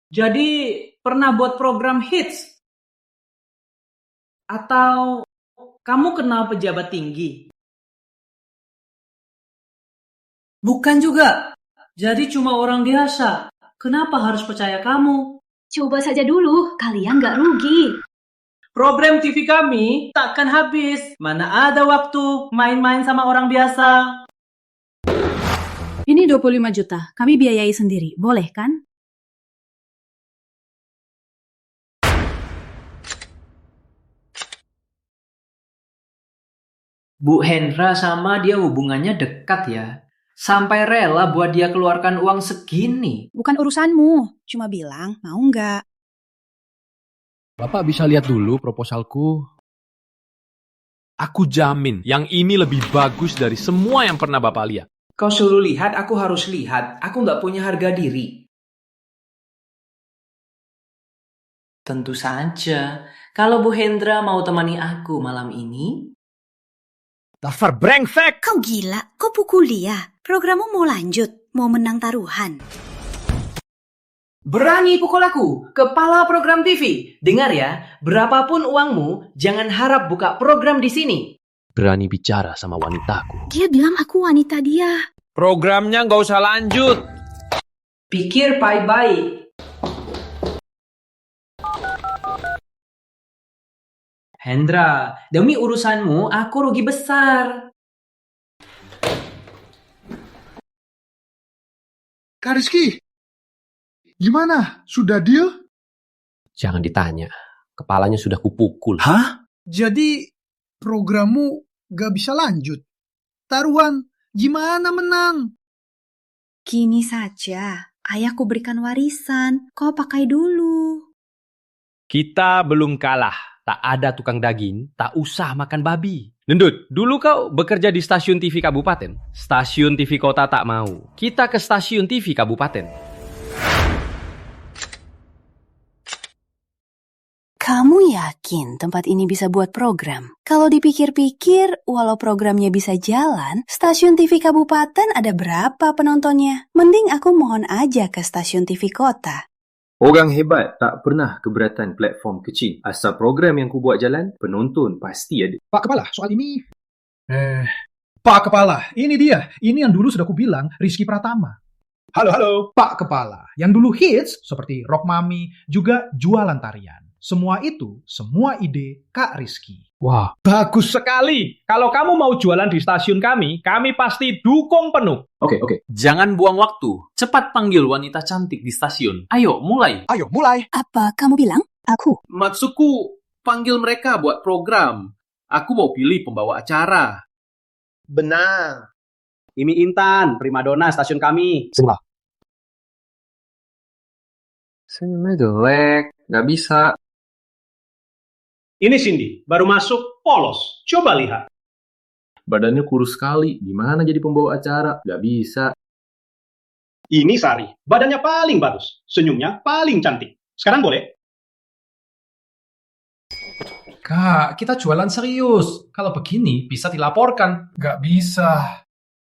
U: Jadi pernah buat program hits? Atau kamu kenal pejabat tinggi? Bukan juga. Jadi cuma orang biasa. Kenapa harus percaya kamu?
M: Coba saja dulu, kalian nggak rugi.
U: Program TV kami takkan habis. Mana ada waktu main-main sama orang biasa.
M: Ini 25 juta, kami biayai sendiri, boleh kan?
U: Bu Hendra sama dia hubungannya dekat ya. Sampai rela buat dia keluarkan uang segini.
T: Bukan urusanmu, cuma bilang mau nggak.
F: Bapak bisa lihat dulu proposalku.
K: Aku jamin yang ini lebih bagus dari semua yang pernah Bapak lihat.
U: Kau suruh lihat, aku harus lihat. Aku nggak punya harga diri. Tentu saja, kalau Bu Hendra mau temani aku malam ini.
B: Dasar brengsek!
T: Kau gila, kau pukul dia. Programmu mau lanjut, mau menang taruhan.
U: Berani pukul aku, kepala program TV. Dengar ya, berapapun uangmu, jangan harap buka program di sini.
F: Berani bicara sama wanitaku.
T: Dia bilang aku wanita dia.
K: Programnya nggak usah lanjut.
U: Pikir baik-baik. Hendra, demi urusanmu aku rugi besar.
C: Kak Rizky, gimana? Sudah deal?
K: Jangan ditanya. Kepalanya sudah kupukul.
C: Hah? Jadi programmu gak bisa lanjut? Taruhan, gimana menang?
M: Kini saja, ayahku berikan warisan. Kau pakai dulu.
K: Kita belum kalah. Tak ada tukang daging, tak usah makan babi. Lendut, dulu kau bekerja di stasiun TV kabupaten. Stasiun TV kota tak mau. Kita ke stasiun TV kabupaten.
D: Kamu yakin tempat ini bisa buat program? Kalau dipikir-pikir, walau programnya bisa jalan, stasiun TV kabupaten ada berapa penontonnya? Mending aku mohon aja ke stasiun TV kota.
F: Orang hebat tak pernah keberatan platform kecil. Asal program yang ku buat jalan, penonton pasti ada.
C: Pak Kepala, soal ini... Pak Kepala, ini dia. Ini yang dulu sudah ku bilang, Rizky Pratama. Halo. Pak Kepala, yang dulu hits seperti Rock Mami, juga jualan tarian. Semua ide Kak Rizky.
K: Wah, bagus sekali. Kalau kamu mau jualan di stasiun kami pasti dukung penuh.
F: Oke.
K: Jangan buang waktu. Cepat panggil wanita cantik di stasiun. Ayo, mulai.
D: Apa kamu bilang? Aku?
L: Maksudku, panggil mereka buat program. Aku mau pilih pembawa acara.
J: Benar. Ini Intan, primadona stasiun kami.
F: Senyumnya jelek, gak bisa.
J: Ini Cindy, baru masuk, polos. Coba lihat.
F: Badannya kurus sekali, gimana jadi pembawa acara? Gak bisa.
J: Ini Sari, badannya paling bagus. Senyumnya paling cantik. Sekarang boleh?
V: Kak, kita jualan serius. Kalau begini, bisa dilaporkan.
C: Gak bisa.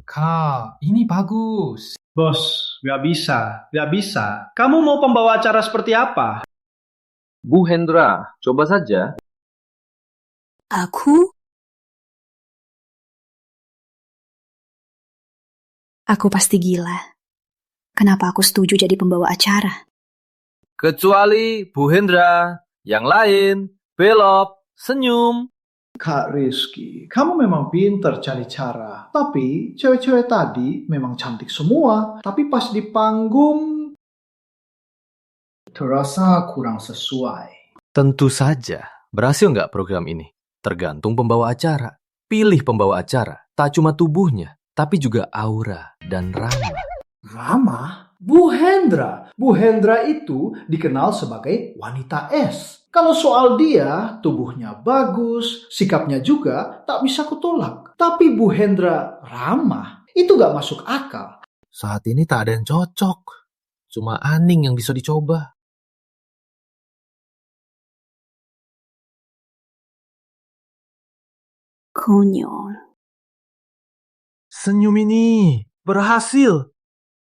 C: Kak, ini bagus.
J: Bos, gak bisa. Kamu mau pembawa acara seperti apa?
F: Bu Hendra, coba saja.
D: Aku pasti gila. Kenapa aku setuju jadi pembawa acara?
K: Kecuali Bu Hendra. Yang lain, belok, senyum.
C: Kak Rizky, kamu memang pinter cari cara. Tapi cewek-cewek tadi memang cantik semua. Tapi pas di panggung, terasa kurang sesuai.
B: Tentu saja. Berhasil nggak program ini? Tergantung pembawa acara. Pilih pembawa acara. Tak cuma tubuhnya, tapi juga aura dan ramah.
C: Ramah? Bu Hendra. Bu Hendra itu dikenal sebagai wanita es. Kalau soal dia, tubuhnya bagus, sikapnya juga tak bisa kutolak. Tapi Bu Hendra ramah, itu gak masuk akal.
B: Saat ini tak ada yang cocok. Cuma Aning yang bisa dicoba.
D: Konyol.
B: Senyum ini berhasil.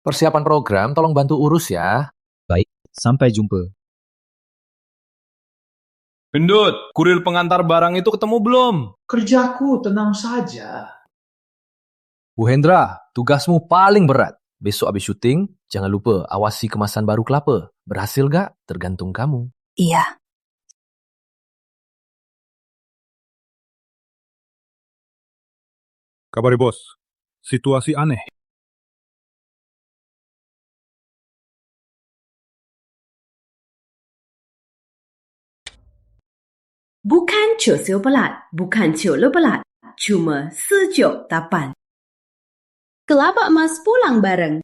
B: Persiapan program tolong bantu urus ya.
W: Baik, sampai jumpa.
K: Gendut, kurir pengantar barang itu ketemu belum?
C: Kerjaku tenang saja.
B: Bu Hendra, tugasmu paling berat. Besok habis syuting, jangan lupa awasi kemasan baru kelapa. Berhasil gak? Tergantung kamu.
D: Iya.
X: Kabari bos, situasi aneh.
D: Bukan 99 bukan 98, cuma 48. Kelapa emas pulang bareng.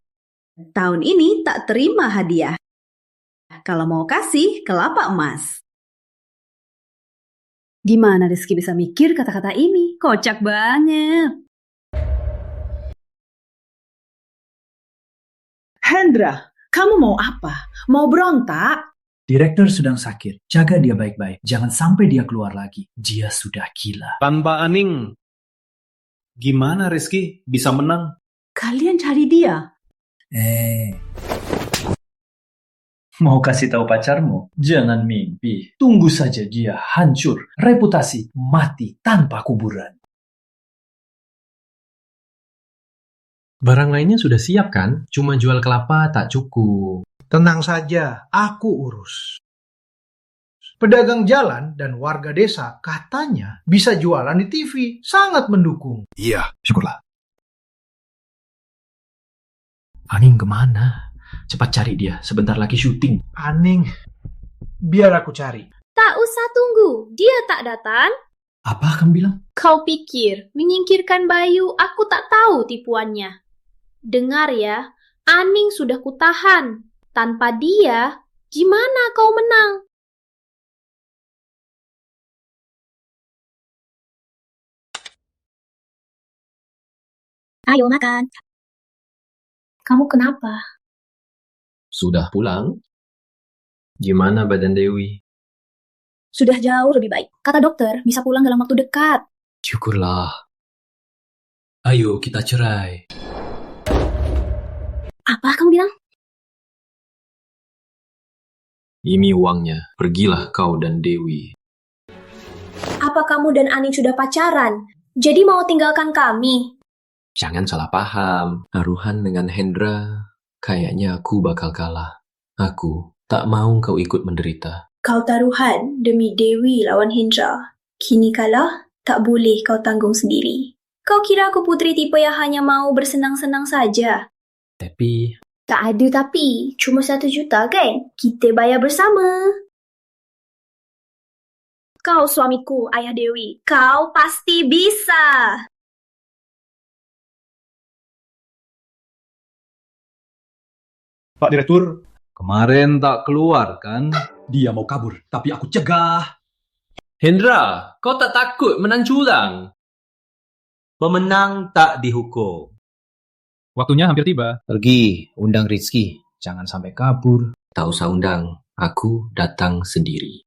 D: Tahun ini tak terima hadiah. Kalau mau kasih, kelapa emas. Gimana Rizky bisa mikir kata-kata ini? Kocak banget.
Y: Hendra, kamu mau apa? Mau berontak?
Q: Direktur sedang sakit. Jaga dia baik-baik. Jangan sampai dia keluar lagi. Dia sudah gila.
J: Tanpa Aning, gimana Rizky bisa menang?
Y: Kalian cari dia.
Q: Mau kasih tahu pacarmu? Jangan mimpi. Tunggu saja dia hancur. Reputasi mati tanpa kuburan.
V: Barang lainnya sudah siap kan? Cuma jual kelapa tak cukup.
C: Tenang saja, aku urus. Pedagang jalan dan warga desa katanya bisa jualan di TV. Sangat mendukung.
V: Iya, syukurlah. Aning kemana? Cepat cari dia, sebentar lagi syuting.
C: Aning, biar aku cari.
G: Tak usah tunggu, dia tak datang.
V: Apa kamu bilang?
G: Kau pikir menyingkirkan Bayu aku tak tahu tipuannya. Dengar ya, Aning sudah kutahan. Tanpa dia, gimana kau menang?
M: Ayo makan.
G: Kamu kenapa?
B: Sudah pulang? Gimana badan Dewi?
M: Sudah jauh lebih baik. Kata dokter, bisa pulang dalam waktu dekat.
B: Syukurlah. Ayo kita cerai.
M: Apa kamu bilang?
B: Ini uangnya. Pergilah kau dan Dewi.
G: Apa kamu dan Aning sudah pacaran? Jadi mau tinggalkan kami?
B: Jangan salah paham. Taruhan dengan Hendra, kayaknya aku bakal kalah. Aku tak mau kau ikut menderita.
G: Kau taruhan demi Dewi lawan Hendra. Kini kalah, tak boleh kau tanggung sendiri. Kau kira aku putri tipe yang hanya mau bersenang-senang saja?
B: Tapi...
G: Tak ada tapi. Cuma 1 juta kan? Kita bayar bersama. Kau suamiku, Ayah Dewi. Kau pasti bisa.
L: Pak Direktur.
Q: Kemarin tak keluar kan? Dia mau kabur, tapi aku cegah.
K: Hendra, kau tak takut menang curang?
W: Pemenang tak dihukum.
V: Waktunya hampir tiba.
W: Pergi, undang Rizky. Jangan sampai kabur.
B: Tak usah undang. Aku datang sendiri.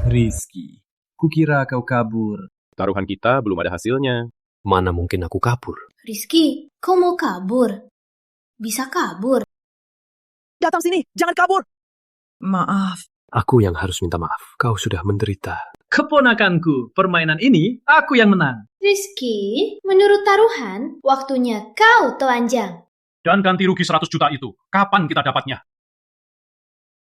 W: Rizky, kukira kau kabur.
A: Taruhan kita belum ada hasilnya. Mana mungkin aku kabur?
G: Rizky, kau mau kabur? Bisa kabur.
O: Datang sini, jangan kabur.
F: Maaf.
A: Aku yang harus minta maaf. Kau sudah menderita.
O: Keponakanku, permainan ini aku yang menang.
G: Rizky, menurut taruhan, waktunya kau telanjang.
L: Dan ganti rugi 100 juta itu, kapan kita dapatnya?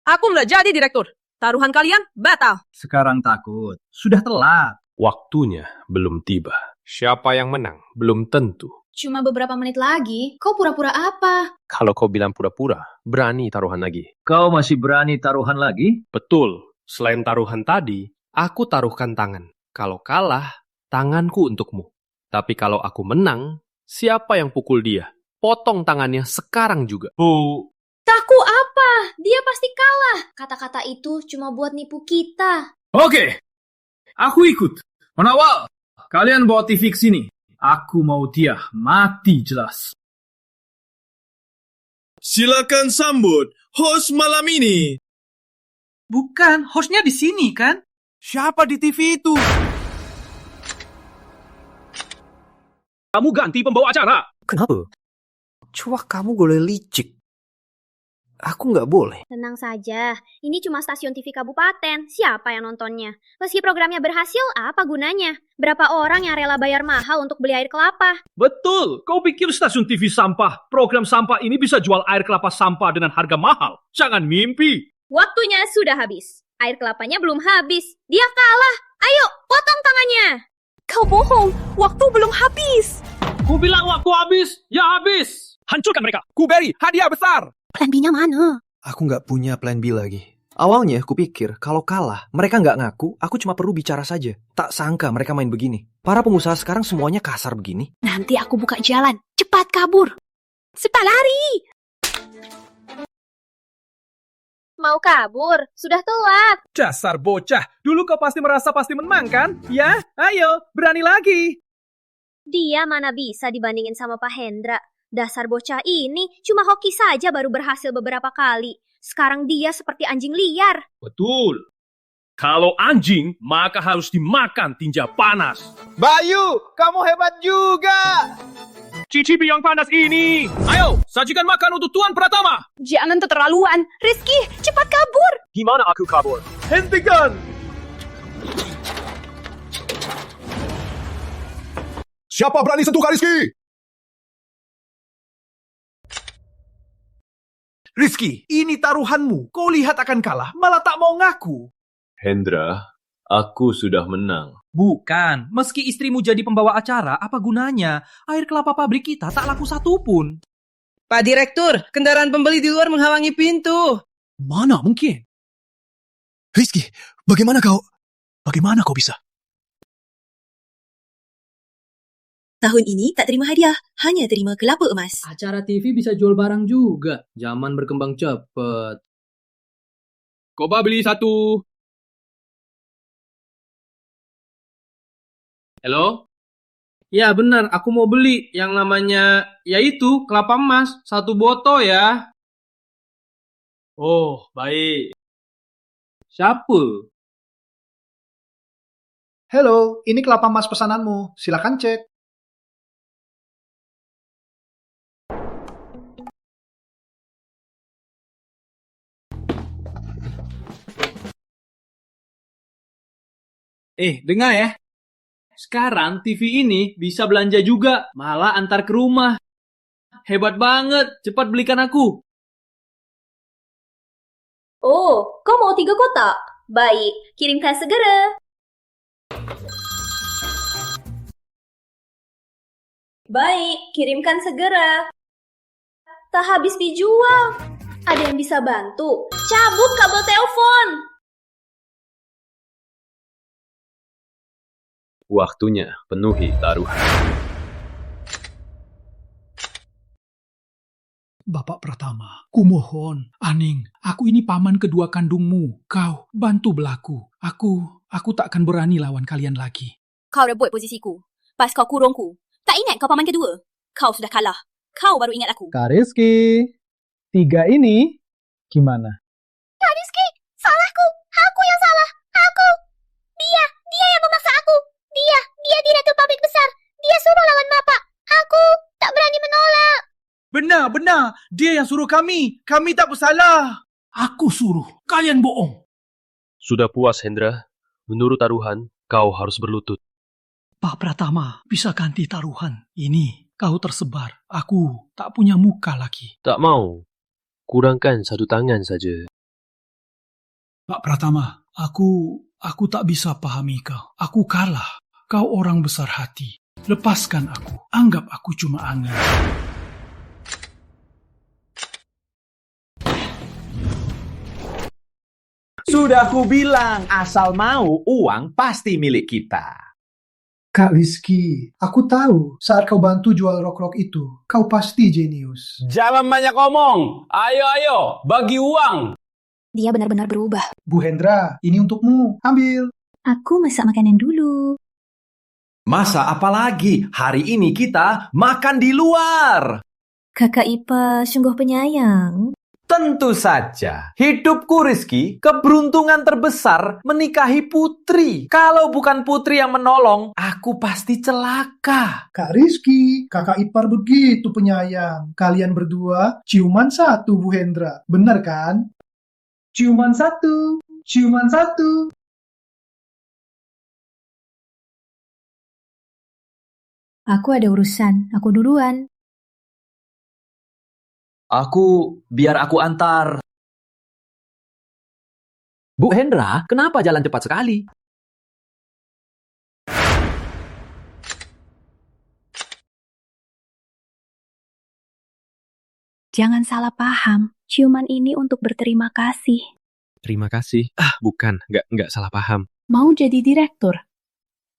R: Aku nggak jadi, Direktur. Taruhan kalian batal.
O: Sekarang takut. Sudah telat.
A: Waktunya belum tiba. Siapa yang menang? Belum tentu.
G: Cuma beberapa menit lagi, kau pura-pura apa?
A: Kalau kau bilang pura-pura, berani taruhan lagi.
W: Kau masih berani taruhan lagi?
A: Betul. Selain taruhan tadi, aku taruhkan tangan. Kalau kalah, tanganku untukmu. Tapi kalau aku menang, siapa yang pukul dia? Potong tangannya sekarang juga.
L: Bu.
G: Takut apa? Dia pasti kalah. Kata-kata itu cuma buat nipu kita.
O: Oke, aku ikut. Penawal, kalian bawa TV ke sini. Aku mau dia mati jelas.
E: Silakan sambut host malam ini.
R: Bukan, hostnya di sini kan?
E: Siapa di TV itu?
L: Kamu ganti pembawa acara.
F: Kenapa? Cuak kamu boleh licik. Aku nggak boleh.
G: Tenang saja, ini cuma stasiun TV kabupaten. Siapa yang nontonnya? Meski programnya berhasil, apa gunanya? Berapa orang yang rela bayar mahal untuk beli air kelapa?
L: Betul, kau pikir stasiun TV sampah, program sampah ini bisa jual air kelapa sampah dengan harga mahal? Jangan mimpi.
G: Waktunya sudah habis. Air kelapanya belum habis. Dia kalah. Ayo, potong tangannya.
D: Kau bohong. Waktu belum habis.
L: Ku bilang waktu habis, ya habis. Hancurkan mereka.
E: Ku beri hadiah besar.
D: Plan B-nya mana?
F: Aku nggak punya plan B lagi. Awalnya aku pikir kalau kalah, mereka nggak ngaku, aku cuma perlu bicara saja. Tak sangka mereka main begini. Para pengusaha sekarang semuanya kasar begini.
D: Nanti aku buka jalan. Cepat kabur. Cepat lari.
G: Mau kabur? Sudah telat.
O: Dasar bocah. Dulu kau pasti merasa pasti menang kan? Ya, ayo, berani lagi.
G: Dia mana bisa dibandingin sama Pak Hendra. Dasar bocah ini cuma hoki saja baru berhasil beberapa kali. Sekarang dia seperti anjing liar.
L: Betul. Kalau anjing, maka harus dimakan tinja panas.
E: Bayu, kamu hebat juga.
L: Cicipi yang panas ini. Ayo, sajikan makan untuk Tuan Pratama.
D: Jangan keterlaluan. Rizky, cepat kabur.
L: Gimana aku kabur?
E: Hentikan.
H: Siapa berani sentuh Kak Rizky?
O: Rizky, ini taruhanmu. Kau lihat akan kalah, malah tak mau ngaku.
B: Hendra, aku sudah menang.
R: Bukan, meski istrimu jadi pembawa acara, apa gunanya? Air kelapa pabrik kita tak laku satu pun.
I: Pak Direktur, kendaraan pembeli di luar menghalangi pintu.
O: Mana mungkin? Rizky, bagaimana kau bisa?
D: Tahun ini tak terima hadiah, hanya terima kelapa emas.
K: Acara TV bisa jual barang juga. Zaman berkembang cepat.
F: Coba beli satu. Halo?
R: Ya benar, aku mau beli yang namanya, yaitu kelapa emas. 1 botol ya.
F: Oh, baik.
R: Siapa?
C: Halo, ini kelapa emas pesananmu. Silakan cek.
R: Dengar ya. Sekarang TV ini bisa belanja juga, malah antar ke rumah. Hebat banget, cepat belikan aku.
G: Oh, kau mau 3 kotak? Baik, kirimkan segera. Baik, kirimkan segera. Tak habis dijual. Ada yang bisa bantu? Cabut kabel telepon.
B: Waktunya penuhi taruhan.
O: Bapak Pratama, kumohon, Aning, aku ini paman kedua kandungmu. Kau bantu belaku. Aku tak akan berani lawan kalian lagi.
D: Kau rebut posisiku. Pas kau kurungku. Tak ingat kau paman kedua? Kau sudah kalah. Kau baru ingat aku.
N: Kak Rizky, 3 ini gimana?
G: Kak Rizky, salahku. Aku yang salah. Aku. Dia yang memaksa aku. Dia direktur pabrik besar. Dia suruh lawan bapak. Aku tak berani menolak.
O: Benar. Dia yang suruh kami. Kami tak bersalah. Aku suruh. Kalian bohong.
A: Sudah puas, Hendra. Menurut taruhan, kau harus berlutut.
O: Pak Pratama, bisa ganti taruhan. Ini, kau tersebar. Aku tak punya muka lagi.
A: Tak mau. Kurangkan 1 tangan saja.
O: Pak Pratama, aku tak bisa pahami kau. Aku kalah. Kau orang besar hati. Lepaskan aku. Anggap aku cuma angin.
P: Sudah ku bilang, asal mau, uang pasti milik kita.
C: Kak Rizky, aku tahu saat kau bantu jual rok-rok itu, kau pasti jenius.
P: Jangan banyak ngomong. Ayo, bagi uang.
D: Dia benar-benar berubah.
C: Bu Hendra, ini untukmu. Ambil.
D: Aku masak makanan dulu.
P: Masa apa lagi? Hari ini kita makan di luar.
D: Kakak Ipa sungguh penyayang.
P: Tentu saja. Hidupku, Rizky, keberuntungan terbesar menikahi putri. Kalau bukan putri yang menolong, aku pasti celaka.
C: Kak Rizky, kakak ipar begitu penyayang. Kalian berdua ciuman 1, Bu Hendra. Benar kan? Ciuman 1.
D: Aku ada urusan. Aku duluan.
B: Biar aku antar.
K: Bu Hendra, kenapa jalan cepat sekali?
D: Jangan salah paham. Ciuman ini untuk berterima kasih.
A: Terima kasih. Bukan. Nggak salah paham.
D: Mau jadi direktur?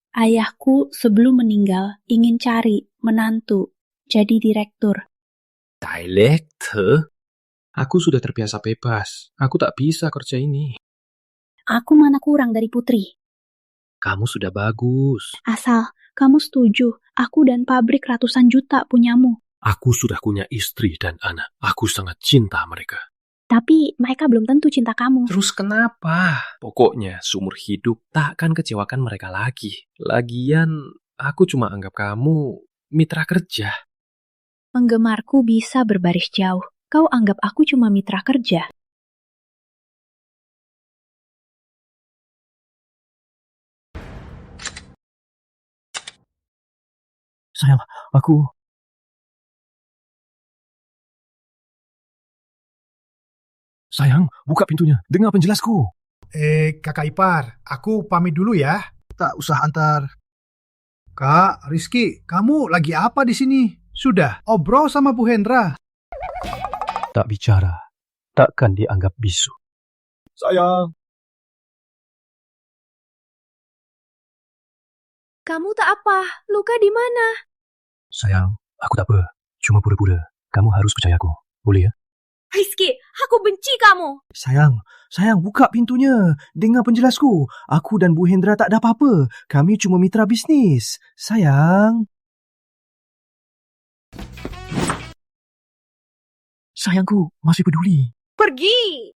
D: Ayahku sebelum meninggal ingin cari menantu jadi direktur.
A: Direktur? Aku sudah terbiasa bebas. Aku tak bisa kerja ini.
D: Aku mana kurang dari putri.
A: Kamu sudah bagus.
D: Asal kamu setuju, aku dan pabrik ratusan juta punyamu.
A: Aku sudah punya istri dan anak. Aku sangat cinta mereka.
D: Tapi mereka belum tentu cinta kamu.
A: Terus kenapa? Pokoknya seumur hidup tak akan kecewakan mereka lagi. Lagian, aku cuma anggap kamu mitra kerja.
D: Penggemarku bisa berbaris jauh. Kau anggap aku cuma mitra kerja.
O: Sayang, aku... Sayang, buka pintunya. Dengar penjelasku.
C: Kakak ipar, aku pamit dulu ya. Tak usah antar. Kak, Rizky, kamu lagi apa di sini? Sudah, obrol sama Bu Hendra.
O: Tak bicara, takkan dianggap bisu.
C: Sayang.
D: Kamu tak apa? Luka di mana?
O: Sayang, aku tak apa. Cuma pura-pura. Kamu harus percayaku. Boleh ya?
D: Rizky, aku benci kamu.
O: Sayang, buka pintunya. Dengar penjelasku. Aku dan Bu Hendra tak ada apa-apa. Kami cuma mitra bisnis. Sayang. Sayangku, masih peduli.
D: Pergi.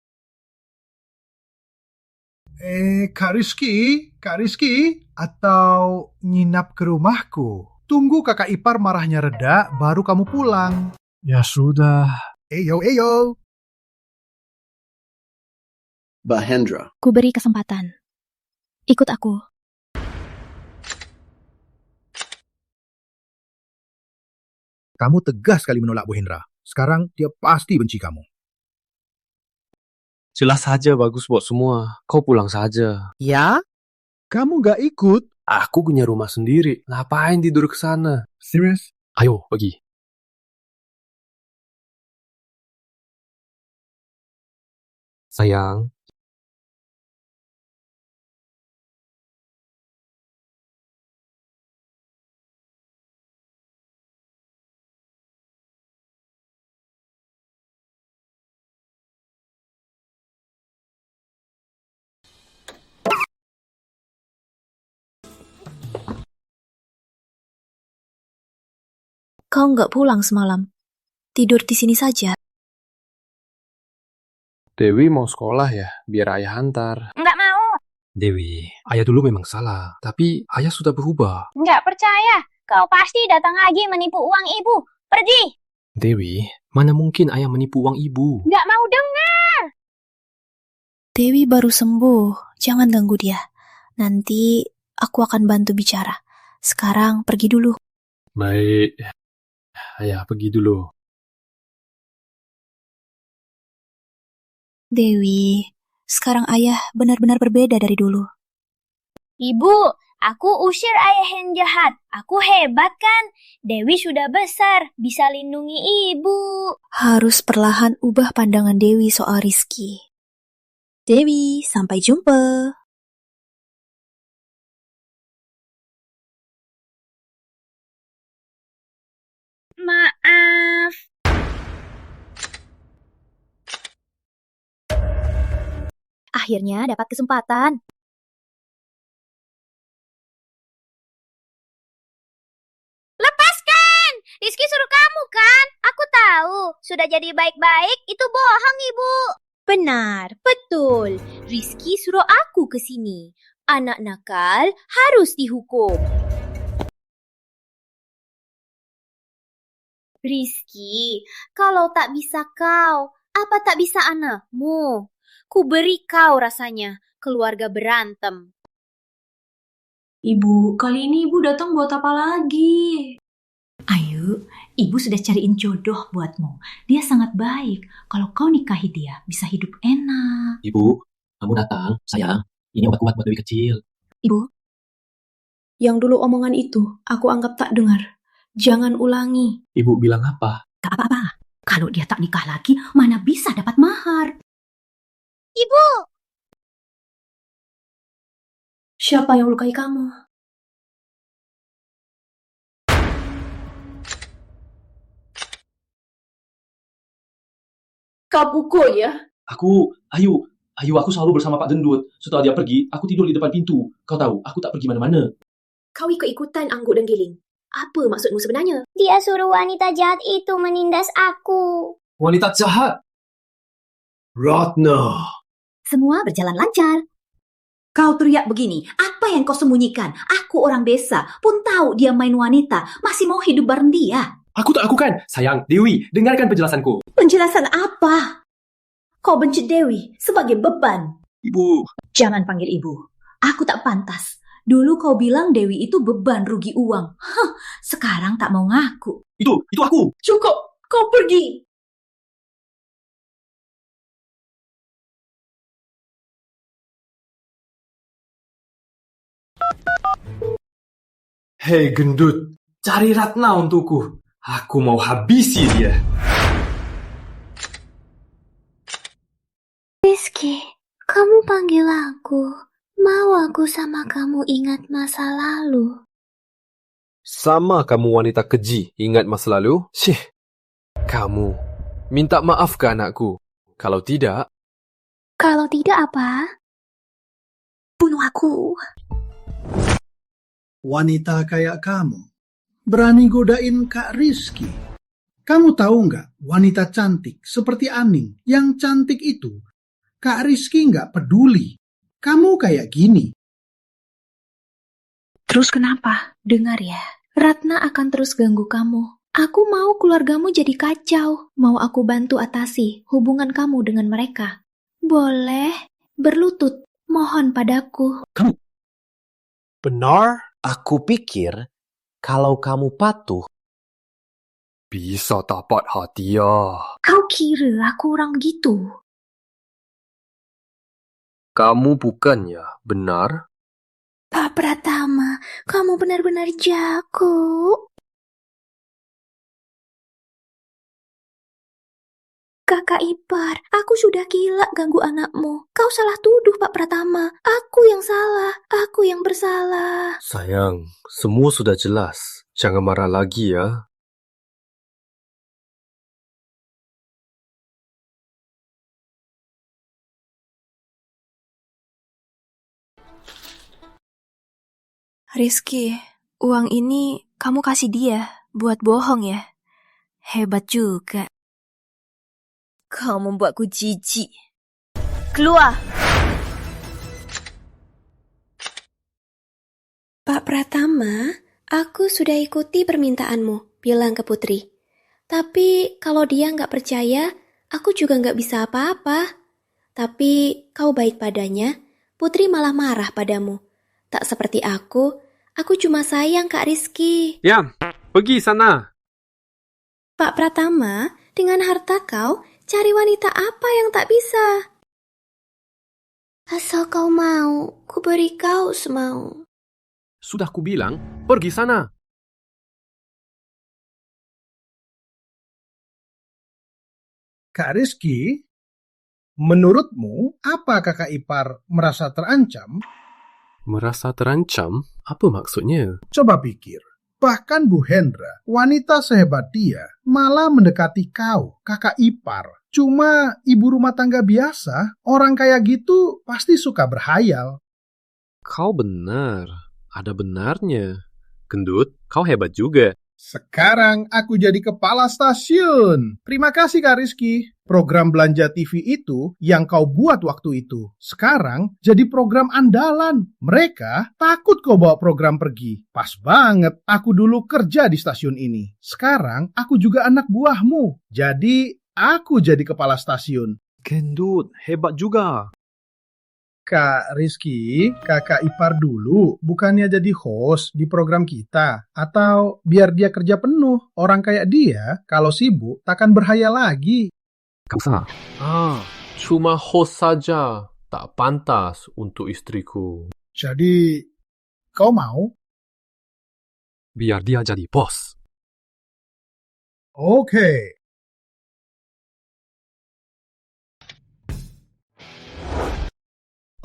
C: Kak Rizky, atau nginap ke rumahku? Tunggu kakak ipar marahnya reda, baru kamu pulang.
O: Ya sudah.
C: Eyo.
H: Mbak Hendra.
M: Ku beri kesempatan. Ikut aku.
C: Kamu tegas sekali menolak Bu Hendra. Sekarang dia pasti benci kamu.
A: Jelas saja bagus buat semua. Kau pulang saja.
C: Ya? Kamu gak ikut?
A: Aku punya rumah sendiri. Ngapain tidur ke sana?
C: Serius?
A: Ayo, pergi. Sayang.
M: Kau nggak pulang semalam? Tidur di sini saja?
A: Dewi mau sekolah ya, biar ayah antar.
G: Nggak mau.
A: Dewi, ayah dulu memang salah, tapi ayah sudah berubah.
G: Nggak percaya. Kau pasti datang lagi menipu uang ibu. Pergi.
A: Dewi, mana mungkin ayah menipu uang ibu?
G: Nggak mau dengar.
M: Dewi baru sembuh. Jangan ganggu dia. Nanti aku akan bantu bicara. Sekarang pergi dulu.
A: Baik. Ayah pergi dulu.
M: Dewi, sekarang ayah benar-benar berbeda dari dulu.
G: Ibu, aku usir ayah yang jahat. Aku hebat kan? Dewi sudah besar, bisa lindungi ibu.
M: Harus perlahan ubah pandangan Dewi soal Rizky. Dewi, sampai jumpa.
G: Maaf.
M: Akhirnya dapat kesempatan.
G: Lepaskan! Rizky suruh kamu kan? Aku tahu. Sudah jadi baik-baik, itu bohong, Ibu.
D: Benar, betul. Rizky suruh aku ke sini. Anak nakal harus dihukum.
G: Rizky, kalau tak bisa kau, apa tak bisa anakmu? Ku beri kau rasanya, keluarga berantem.
Y: Ibu, kali ini ibu datang buat apa lagi?
M: Ayo, ibu sudah cariin jodoh buatmu. Dia sangat baik. Kalau kau nikahi dia, bisa hidup enak.
B: Ibu, kamu datang. Sayang, ini obat kuat buat Dewi kecil.
Y: Ibu, yang dulu omongan itu aku anggap tak dengar. Jangan ulangi.
B: Ibu bilang apa?
M: Tak apa-apa. Kalau dia tak nikah lagi, mana bisa dapat mahar?
G: Ibu!
Y: Siapa yang lukai kamu? Kau pukul ya?
B: Ayu, aku selalu bersama Pak Gendut. Setelah dia pergi, aku tidur di depan pintu. Kau tahu, aku tak pergi mana-mana.
Y: Kau ikut-ikutan Anggut dan Giling. Apa maksudmu sebenarnya?
G: Dia suruh wanita jahat itu menindas aku.
V: Wanita jahat? Ratna.
M: Semua berjalan lancar. Kau teriak begini, apa yang kau sembunyikan? Aku orang desa, pun tahu dia main wanita, masih mau hidup bareng dia.
A: Aku tak lakukan. Sayang, Dewi, dengarkan penjelasanku.
Y: Penjelasan apa? Kau benci Dewi sebagai beban.
B: Ibu.
Y: Jangan panggil ibu. Aku tak pantas.
M: Dulu kau bilang Dewi itu beban rugi uang. Sekarang tak mau ngaku.
L: Itu aku.
Y: Cukup, kau pergi.
F: Hei gendut, cari Ratna untukku. Aku mau habisi dia.
J: Rizky, kamu panggil aku. Mau aku sama kamu ingat masa lalu?
A: Sama kamu wanita keji, ingat masa lalu? Syih, kamu minta maaf ke anakku. Kalau tidak...
J: Kalau tidak apa? Bunuh aku.
C: Wanita kayak kamu berani godain Kak Rizky. Kamu tahu nggak, wanita cantik seperti Aning yang cantik itu, Kak Rizky nggak peduli. Kamu kayak gini.
Y: Terus kenapa? Dengar ya, Ratna akan terus ganggu kamu. Aku mau keluargamu jadi kacau. Mau aku bantu atasi hubungan kamu dengan mereka. Boleh, berlutut, mohon padaku.
B: Kamu
A: benar?
B: Aku pikir kalau kamu patuh,
A: bisa dapat hadiah.
Y: Kau kira aku orang gitu?
A: Kamu bukannya benar?
J: Pak Pratama, kamu benar-benar jago. Kakak ipar, aku sudah gila ganggu anakmu. Kau salah tuduh, Pak Pratama. Aku yang salah, aku yang bersalah.
A: Sayang, semua sudah jelas. Jangan marah lagi ya.
Y: Rizky, uang ini kamu kasih dia buat bohong ya? Hebat juga. Kau membuatku jijik. Keluar!
J: Pak Pratama, aku sudah ikuti permintaanmu, bilang ke Putri. Tapi kalau dia nggak percaya, aku juga nggak bisa apa-apa. Tapi kau baik padanya, Putri malah marah padamu. Tak seperti aku cuma sayang Kak Rizky.
A: Ya, pergi sana.
J: Pak Pratama, dengan harta kau, cari wanita apa yang tak bisa? Asal kau mau, ku beri kau semau.
A: Sudah kubilang, pergi sana.
C: Kak Rizky, menurutmu apa kakak ipar merasa terancam?
A: Merasa terancam? Apa maksudnya?
C: Coba pikir. Bahkan Bu Hendra, wanita sehebat dia, malah mendekati kau, kakak ipar. Cuma ibu rumah tangga biasa, orang kayak gitu pasti suka berhayal.
A: Kau benar. Ada benarnya. Gendut, kau hebat juga.
C: Sekarang aku jadi kepala stasiun. Terima kasih Kak Rizky. Program belanja TV itu yang kau buat waktu itu. Sekarang jadi program andalan. Mereka takut kau bawa program pergi. Pas banget, aku dulu kerja di stasiun ini. Sekarang aku juga anak buahmu. Jadi aku jadi kepala stasiun.
A: Gendut, hebat juga.
C: Kak Rizky, kakak ipar dulu bukannya jadi host di program kita? Atau biar dia kerja penuh? Orang kayak dia, kalau sibuk, takkan berhayal lagi.
A: Cuma host saja. Tak pantas untuk istriku.
C: Jadi, kau mau?
A: Biar dia jadi bos.
C: Oke.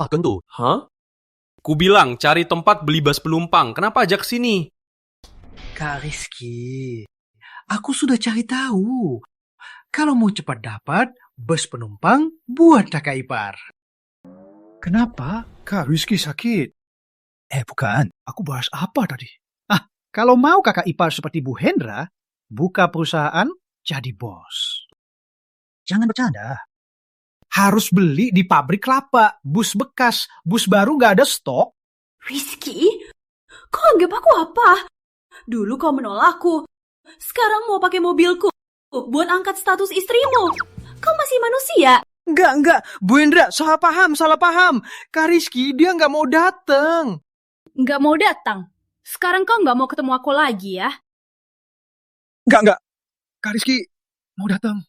A: Gendut. Hah? Ku bilang cari tempat beli bas penumpang. Kenapa ajak sini?
C: Kak Rizky, aku sudah cari tahu. Kalau mau cepat dapat bus penumpang buat kakak ipar. Kenapa? Kak Rizky sakit. Bukan. Aku bahas apa tadi? Kalau mau kakak ipar seperti Bu Hendra, buka perusahaan, jadi bos. Jangan bercanda. Harus beli di pabrik kelapa, bus bekas, bus baru nggak ada stok.
Y: Rizky, kau anggap aku apa? Dulu kau menolakku. Sekarang mau pakai mobilku buat angkat status istrimu. Kau masih manusia.
O: Enggak. Bu Hendra, salah paham. Kak Rizky, dia nggak mau dateng.
M: Nggak mau datang. Sekarang kau nggak mau ketemu aku lagi ya?
O: Enggak. Kak Rizky mau datang.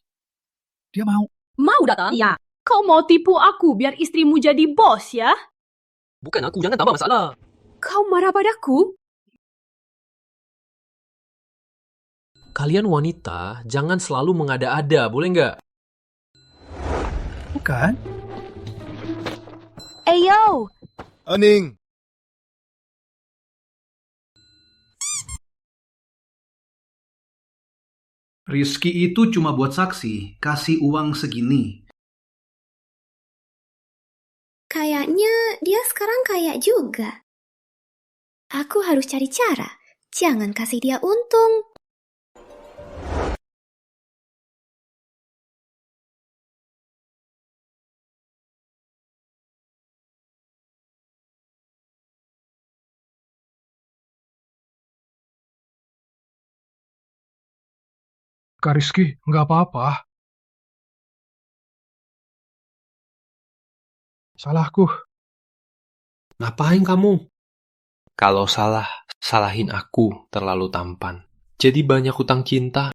O: Dia mau.
M: Mau datang? Ya. Kau mau tipu aku biar istrimu jadi bos ya?
A: Bukan aku, jangan tambah masalah.
M: Kau marah padaku?
A: Kalian wanita, jangan selalu mengada-ada, boleh nggak?
O: Bukan.
M: Yo.
E: Aning.
C: Rizky itu cuma buat saksi, kasih uang segini.
J: Kayaknya dia sekarang kaya juga. Aku harus cari cara. Jangan kasih dia untung.
N: Kak Rizky, nggak apa-apa. Salahku.
A: Ngapain kamu? Kalau salah, salahin aku terlalu tampan. Jadi banyak hutang cinta.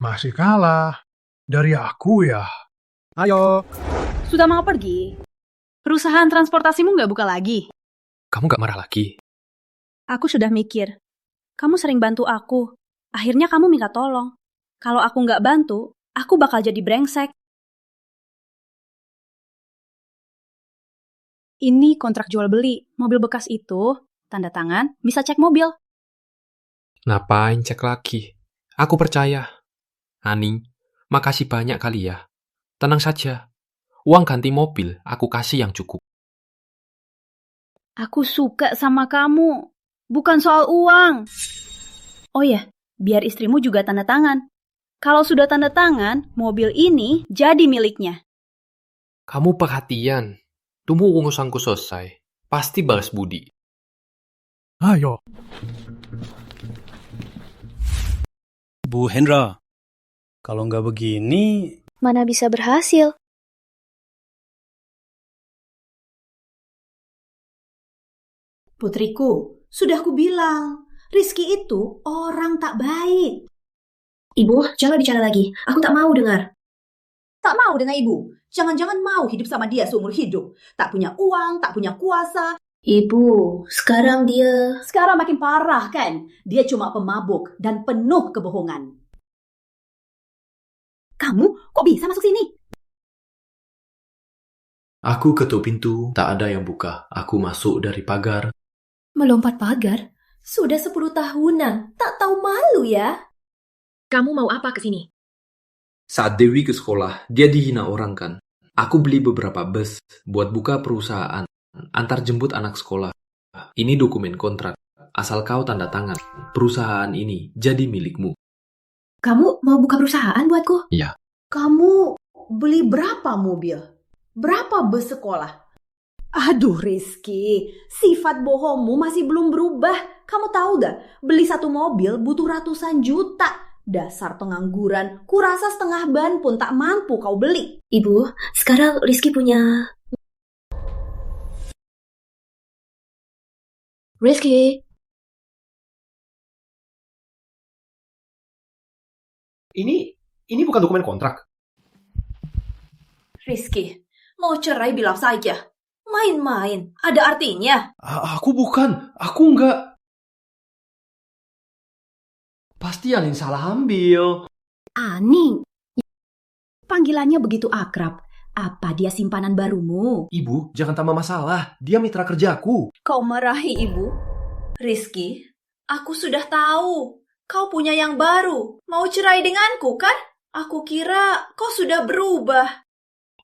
N: Masih kalah. Dari aku ya.
O: Ayo.
M: Sudah mau pergi? Perusahaan transportasimu nggak buka lagi?
A: Kamu nggak marah lagi?
M: Aku sudah mikir. Kamu sering bantu aku. Akhirnya kamu minta tolong. Kalau aku nggak bantu, aku bakal jadi brengsek. Ini kontrak jual beli. Mobil bekas itu, tanda tangan, bisa cek mobil.
A: Ngapain cek lagi? Aku percaya. Aning, makasih banyak kali ya. Tenang saja. Uang ganti mobil, aku kasih yang cukup.
M: Aku suka sama kamu. Bukan soal uang. Oh ya, biar istrimu juga tanda tangan. Kalau sudah tanda tangan, mobil ini jadi miliknya.
A: Kamu perhatian. Tunggu urusanku selesai. Pasti balas budi.
O: Ayo.
L: Bu Hendra, kalau nggak begini...
J: Mana bisa berhasil?
Q: Putriku, sudah kubilang, Rizky itu orang tak baik. Ibu, jangan bicara lagi. Aku tak mau dengar. Tak mau dengan ibu. Jangan-jangan mau hidup sama dia seumur hidup. Tak punya uang, tak punya kuasa. Ibu, sekarang dia... Sekarang makin parah kan? Dia cuma pemabuk dan penuh kebohongan. Kamu kok bisa masuk sini?
A: Aku ketuk pintu, tak ada yang buka. Aku masuk dari pagar.
Q: Melompat pagar? Sudah 10 tahunan. Tak tahu malu ya?
S: Kamu mau apa ke sini?
A: Saat Dewi ke sekolah, dia dihina orang kan. Aku beli beberapa bus buat buka perusahaan, antar jemput anak sekolah. Ini dokumen kontrak. Asal kau tanda tangan, perusahaan ini jadi milikmu.
Q: Kamu mau buka perusahaan buatku?
A: Iya.
Q: Kamu beli berapa mobil? Berapa bus sekolah? Aduh Rizky, sifat bohongmu masih belum berubah. Kamu tahu gak, beli satu mobil butuh ratusan juta. Dasar pengangguran, kurasa setengah ban pun tak mampu kau beli. Ibu, sekarang Rizky punya... Rizky.
A: Ini bukan dokumen kontrak.
Q: Rizky, mau cerai bilang saja. Main-main, ada artinya.
A: Aku bukan, aku enggak. Pasti Anin salah ambil.
Q: Aning? Panggilannya begitu akrab. Apa dia simpanan barumu?
A: Ibu, jangan tambah masalah. Dia mitra kerjaku.
Q: Kau marahi ibu? Rizky, aku sudah tahu. Kau punya yang baru. Mau cerai denganku kan? Aku kira kau sudah berubah.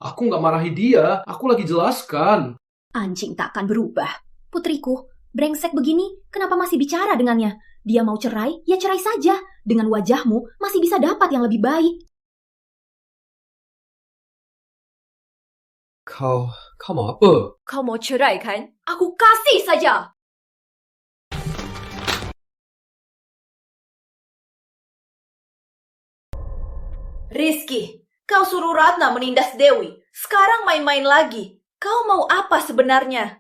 A: Aku nggak marahi dia. Aku lagi jelaskan.
Q: Anjing tak akan berubah. Putriku, brengsek begini, kenapa masih bicara dengannya? Dia mau cerai, ya cerai saja. Dengan wajahmu masih bisa dapat yang lebih baik.
A: Kau mau apa?
Q: Kau mau cerai kan? Aku kasih saja. Rizky, kau suruh Ratna menindas Dewi. Sekarang main-main lagi. Kau mau apa sebenarnya?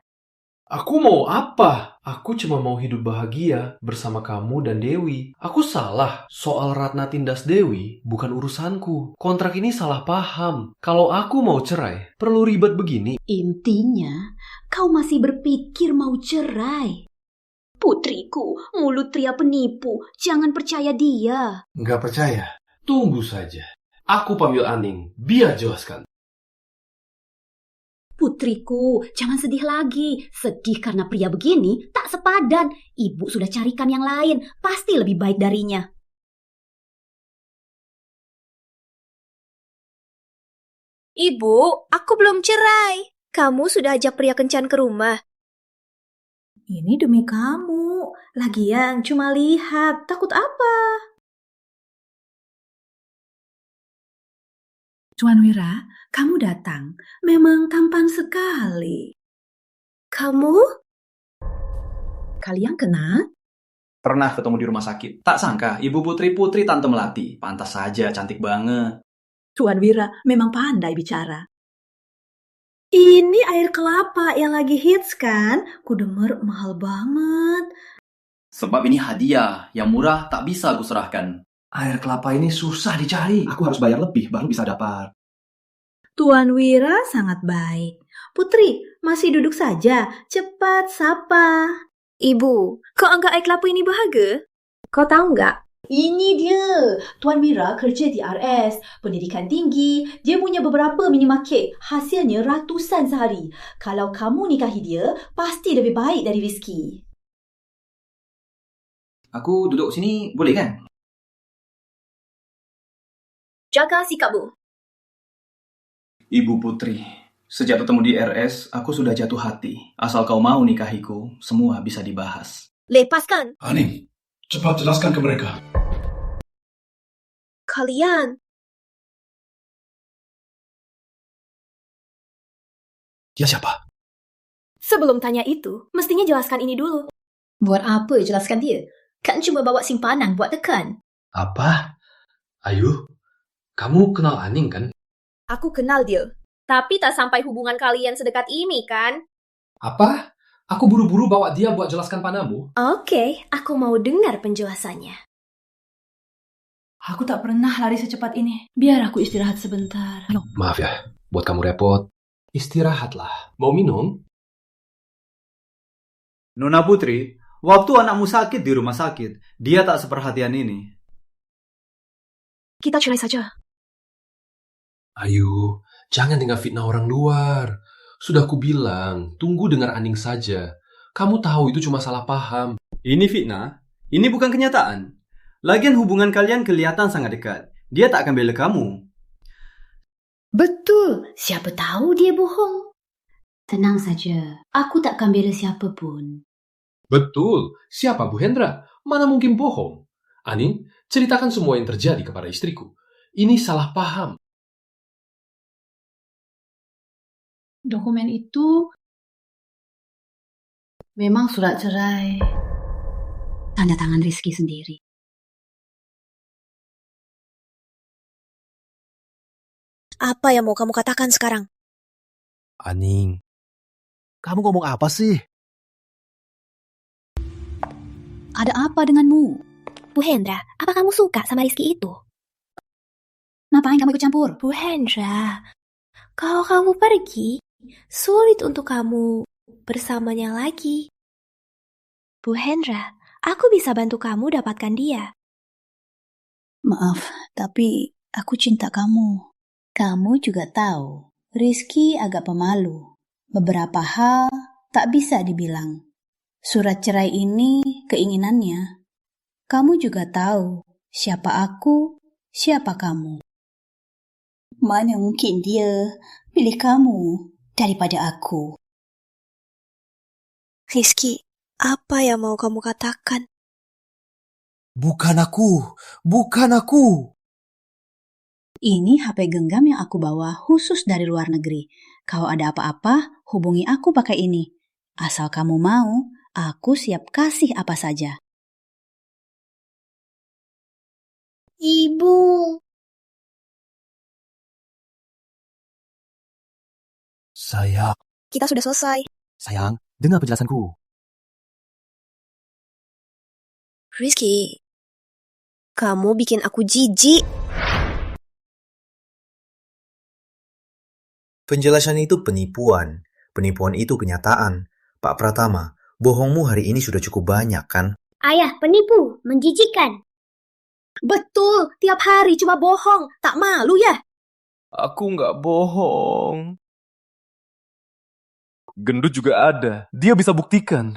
A: Aku mau apa? Aku cuma mau hidup bahagia bersama kamu dan Dewi. Aku salah. Soal Ratna tindas Dewi bukan urusanku. Kontrak ini salah paham. Kalau aku mau cerai, perlu ribet begini.
Q: Intinya, kau masih berpikir mau cerai. Putriku, mulut pria penipu. Jangan percaya dia.
A: Nggak percaya? Tunggu saja. Aku panggil Aning, biar jelaskan.
Q: Putriku, jangan sedih lagi. Sedih karena pria begini tak sepadan. Ibu sudah carikan yang lain. Pasti lebih baik darinya.
D: Ibu, aku belum cerai. Kamu sudah ajak pria kencan ke rumah.
Q: Ini demi kamu. Lagian cuma lihat. Takut apa? Tuan Wira, kamu datang. Memang tampan sekali.
D: Kamu?
Q: Kalian kenal?
L: Pernah ketemu di rumah sakit. Tak sangka, Ibu Putri Tante Melati. Pantas saja, cantik banget.
Q: Tuan Wira memang pandai bicara. Ini air kelapa yang lagi hits kan? Kudenger mahal banget.
L: Sebab ini hadiah, yang murah tak bisa aku serahkan.
B: Air kelapa ini susah dicari. Aku harus bayar lebih baru bisa dapat.
Q: Tuan Wira sangat baik. Putri, masih duduk saja. Cepat, sapa.
D: Ibu, kau anggap air kelapa ini bahagia? Kau tahu nggak?
Q: Ini dia. Tuan Wira kerja di RS. Pendidikan tinggi. Dia punya beberapa minimarket. Hasilnya ratusan sehari. Kalau kamu nikahi dia, pasti lebih baik dari Rizky.
L: Aku duduk sini boleh kan?
D: Jaga sikapmu.
L: Ibu Putri, sejak bertemu di RS, aku sudah jatuh hati. Asal kau mau nikahiku, semua bisa dibahas.
D: Lepaskan.
I: Aning, cepat jelaskan ke mereka.
D: Kalian.
I: Dia siapa?
D: Sebelum tanya itu, mestinya jelaskan ini dulu.
S: Buat apa jelaskan dia? Kan cuma bawa simpanan buat tekan.
B: Apa? Ayu, kamu kenal Aning kan?
D: Aku kenal dia. Tapi tak sampai hubungan kalian sedekat ini, kan?
V: Apa? Aku buru-buru bawa dia buat jelaskan padamu.
D: Oke, aku mau dengar penjelasannya.
Q: Aku tak pernah lari secepat ini. Biar aku istirahat sebentar.
V: Maaf ya, buat kamu repot. Istirahatlah. Mau minum?
L: Nona Putri, waktu anakmu sakit di rumah sakit, dia tak seperhatian ini.
D: Kita cerai saja.
V: Ayu, jangan dengar fitnah orang luar. Sudah ku bilang, tunggu dengar Aning saja. Kamu tahu itu cuma salah paham.
L: Ini fitnah? Ini bukan kenyataan. Lagian hubungan kalian kelihatan sangat dekat. Dia tak akan bela kamu.
Q: Betul. Siapa tahu dia bohong. Tenang saja. Aku tak akan bela siapa pun.
V: Betul. Siapa Bu Hendra? Mana mungkin bohong? Aning, ceritakan semua yang terjadi kepada istriku. Ini salah paham.
Q: Dokumen itu memang surat cerai. Tanda tangan Rizky sendiri.
D: Apa yang mau kamu katakan sekarang?
T: Aning, kamu ngomong apa sih?
M: Ada apa denganmu?
D: Bu Hendra, apa kamu suka sama Rizky itu?
M: Ngapain kamu ikut campur?
D: Bu Hendra, kalau kamu pergi, sulit untuk kamu bersamanya lagi. Bu Hendra, aku bisa bantu kamu dapatkan dia.
M: Maaf, tapi aku cinta kamu. Kamu juga tahu, Rizky agak pemalu. Beberapa hal tak bisa dibilang. Surat cerai ini keinginannya. Kamu juga tahu siapa aku, siapa kamu. Mana mungkin dia pilih kamu daripada aku.
D: Rizky, apa yang mau kamu katakan?
T: Bukan aku.
M: Ini HP genggam yang aku bawa khusus dari luar negeri. Kalau ada apa-apa, hubungi aku pakai ini. Asal kamu mau, aku siap kasih apa saja.
D: Ibu.
T: Sayang.
D: Kita sudah selesai.
T: Sayang, Dengar penjelasanku.
D: Rizky, kamu bikin aku jijik.
P: Penjelasan itu penipuan. Penipuan itu kenyataan. Pak Pratama, bohongmu hari ini sudah cukup banyak, kan?
G: Ayah, penipu, menjijikan.
Q: Betul, tiap hari cuma bohong. Tak malu ya?
B: Aku nggak bohong. Gendut juga ada. Dia bisa buktikan.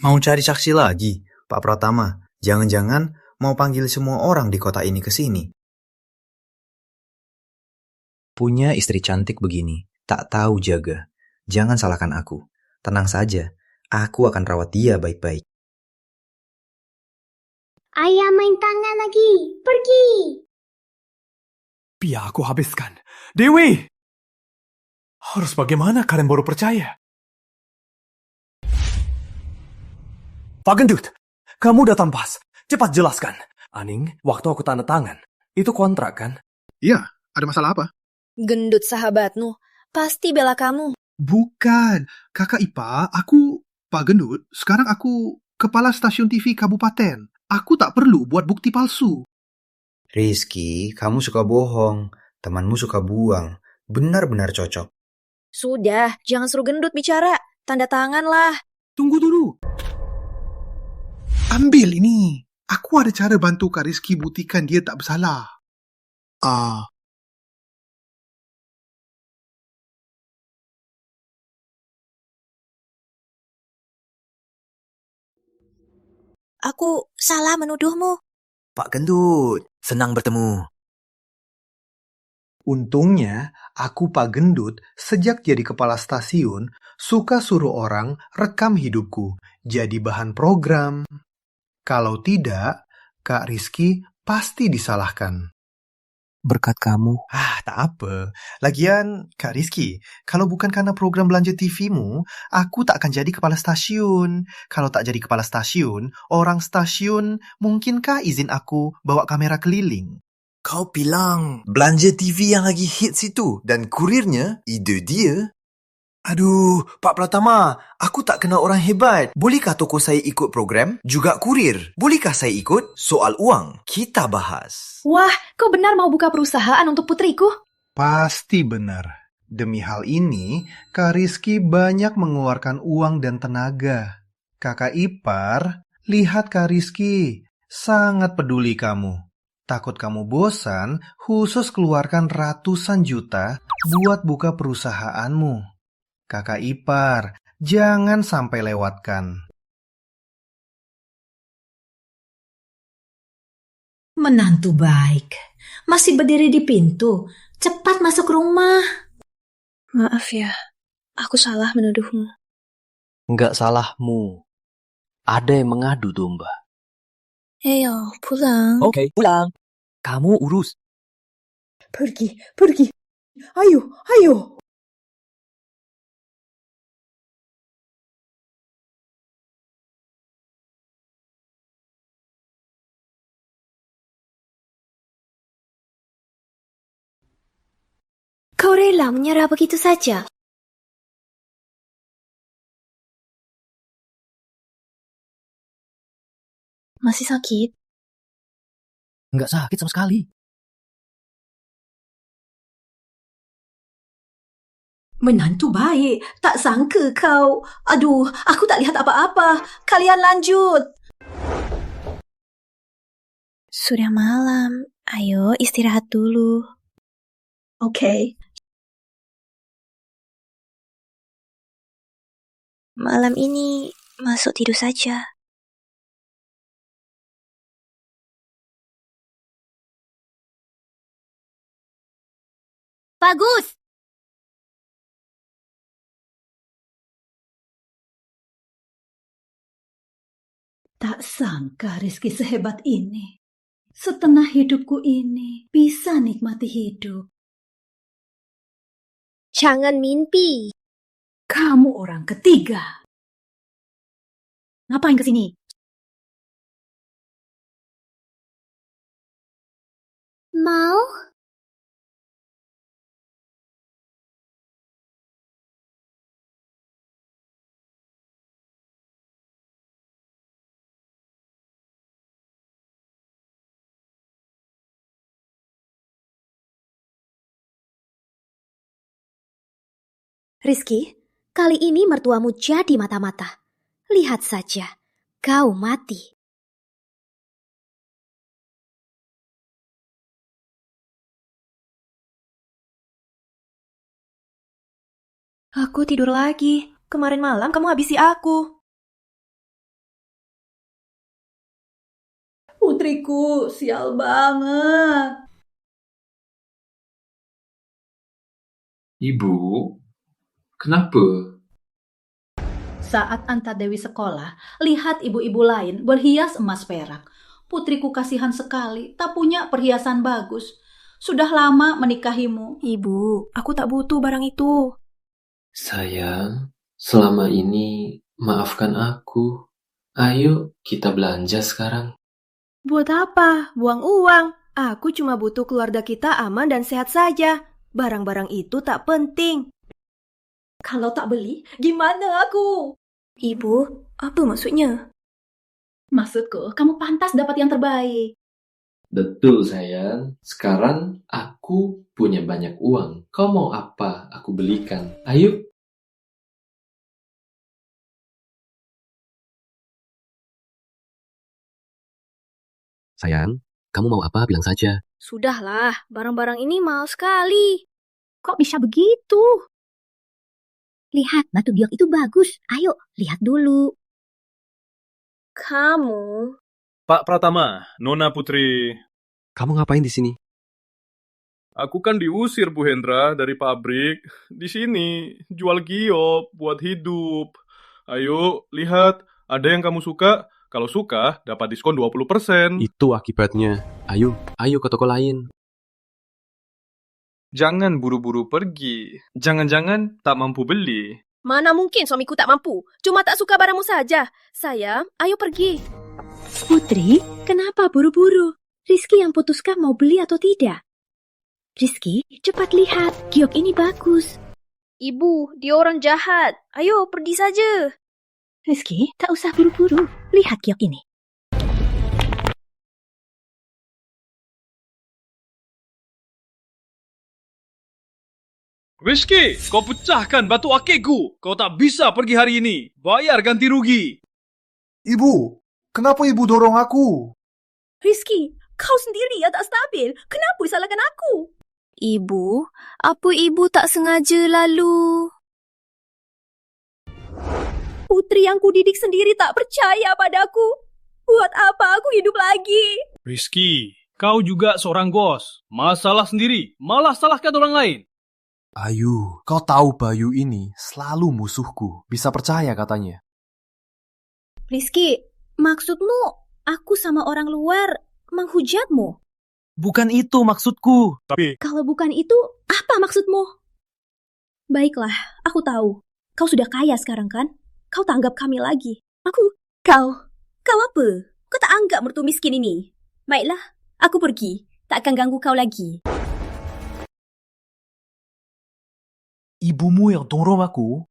P: Mau cari saksi lagi, Pak Pratama? Jangan-jangan mau panggil semua orang di kota ini ke sini. Punya istri cantik begini, tak tahu jaga. Jangan salahkan aku. Tenang saja, aku akan rawat dia baik-baik.
G: Ayah main tangan lagi. Pergi.
I: Biar aku habiskan. Dewi! Harus bagaimana kalian baru percaya? Pak Gendut, kamu datang pas. Cepat jelaskan.
B: Aning, waktu aku tanda tangan, itu kontrak kan?
C: Iya, ada masalah apa?
D: Gendut sahabatmu, pasti bela kamu.
C: Bukan, kakak Ipa, aku Pak Gendut. Sekarang aku kepala stasiun TV kabupaten. Aku tak perlu buat bukti palsu.
P: Rizky, kamu suka bohong. Temanmu suka buang. Benar-benar cocok.
D: Sudah, jangan suruh Gendut bicara. Tanda tangan lah.
C: Tunggu dulu. Ambil ini. Aku ada cara bantu Kak Rizky buktikan dia tak bersalah.
D: Aku salah menuduhmu.
P: Pak Gendut, senang bertemu.
C: Untungnya, aku Pak Gendut sejak jadi kepala stasiun suka suruh orang rekam hidupku jadi bahan program. Kalau tidak, Kak Rizky pasti disalahkan.
P: Berkat kamu. Tak apa. Lagian, Kak Rizky, kalau bukan karena program belanja TV-mu, aku tak akan jadi kepala stasiun. Kalau tak jadi kepala stasiun, orang stasiun mungkinkah izin aku bawa kamera keliling? Kau bilang belanja TV yang lagi hits itu dan kurirnya ide dia. Aduh, Pak Pratama, aku tak kenal orang hebat. Bolehkah toko saya ikut program? Juga kurir. Bolehkah saya ikut? Soal uang, kita bahas.
Q: Wah, kau benar mau buka perusahaan untuk putriku?
C: Pasti benar. Demi hal ini, Kak Rizky banyak mengeluarkan uang dan tenaga. Kakak ipar, lihat Kak Rizky, sangat peduli kamu. Takut kamu bosan, khusus keluarkan ratusan juta buat buka perusahaanmu. Kakak ipar, jangan sampai lewatkan.
Q: Menantu baik. Masih berdiri di pintu. Cepat masuk rumah.
D: Maaf ya, aku salah menuduhmu.
B: Nggak salahmu. Ada yang mengadu domba.
D: Ayo, pulang.
B: Oke, pulang. Kamu urus.
Q: Pergi. Ayo.
J: Kau rela menyerah begitu saja?
D: Masih sakit?
T: Nggak sakit sama sekali.
Q: Menantu baik. Tak sangka kau. Aduh, aku tak lihat apa-apa. Kalian lanjut.
J: Sudah malam. Ayo istirahat dulu.
Q: Oke.
J: Malam ini masuk tidur saja.
G: Bagus.
Q: Tak sangka Rizky sehebat ini. Setengah hidupku ini bisa nikmati hidup.
G: Jangan mimpi.
Q: Kamu orang ketiga. Ngapain kesini?
G: Mau?
J: Rizky, kali ini mertuamu jadi mata-mata. Lihat saja, kau mati.
Q: Aku tidur lagi. Kemarin malam kamu habisi aku. Putriku, sial banget.
V: Ibu, kenapa?
Q: Saat antar Dewi sekolah, lihat ibu-ibu lain berhias emas perak. Putriku kasihan sekali, tak punya perhiasan bagus. Sudah lama menikahimu. Ibu, aku tak butuh barang itu.
F: Sayang, selama ini maafkan aku. Ayo kita belanja sekarang.
Q: Buat apa? Buang uang. Aku cuma butuh keluarga kita aman dan sehat saja. Barang-barang itu tak penting. Kalau tak beli, gimana aku? Ibu, apa maksudnya? Maksudku, kamu pantas dapat yang terbaik.
F: Betul sayang, sekarang aku punya banyak uang. Kau mau apa aku belikan? Ayo.
T: Sayang, kamu mau apa bilang saja.
D: Sudahlah, barang-barang ini mahal sekali. Kok bisa begitu?
K: Lihat, batu giok itu bagus. Ayo, lihat dulu.
D: Kamu...
L: Pak Pratama, Nona Putri.
A: Kamu ngapain di sini?
L: Aku kan diusir Bu Hendra dari pabrik. Di sini, jual giok buat hidup. Ayo, lihat. Ada yang kamu suka? Kalau suka, dapat diskon 20%.
A: Itu akibatnya. Ayo ke toko lain.
L: Jangan buru-buru pergi. Jangan-jangan tak mampu beli.
D: Mana mungkin suamiku tak mampu? Cuma tak suka barangmu saja. Sayang, ayo pergi.
J: Putri, kenapa buru-buru? Rizky yang putuskan mau beli atau tidak? Rizky, cepat lihat. Giok ini bagus.
D: Ibu, dia orang jahat. Ayo, pergi saja.
J: Rizky, tak usah buru-buru. Lihat giok ini.
L: Rizky, kau pecahkan batu akikku. Kau tak bisa pergi hari ini. Bayar ganti rugi.
C: Ibu, kenapa ibu dorong aku?
Q: Rizky, kau sendiri yang tak stabil. Kenapa salahkan aku?
D: Ibu, apa ibu tak sengaja lalu?
Q: Putri yang kudidik sendiri tak percaya padaku. Buat apa aku hidup lagi?
L: Rizky, kau juga seorang bos. Masalah sendiri, malah salahkan orang lain.
B: Ayu, kau tahu Bayu ini selalu musuhku. Bisa percaya katanya.
Q: Rizky, maksudmu aku sama orang luar menghujatmu?
O: Bukan itu maksudku.
L: Tapi
Q: Kalau bukan itu, apa maksudmu? Baiklah, aku tahu. Kau sudah kaya sekarang kan? Kau tak anggap kami lagi. Kau apa? Kau tak anggap mertua miskin ini? Baiklah, aku pergi. Tak akan ganggu kau lagi.
I: Ibumu yang dorong aku?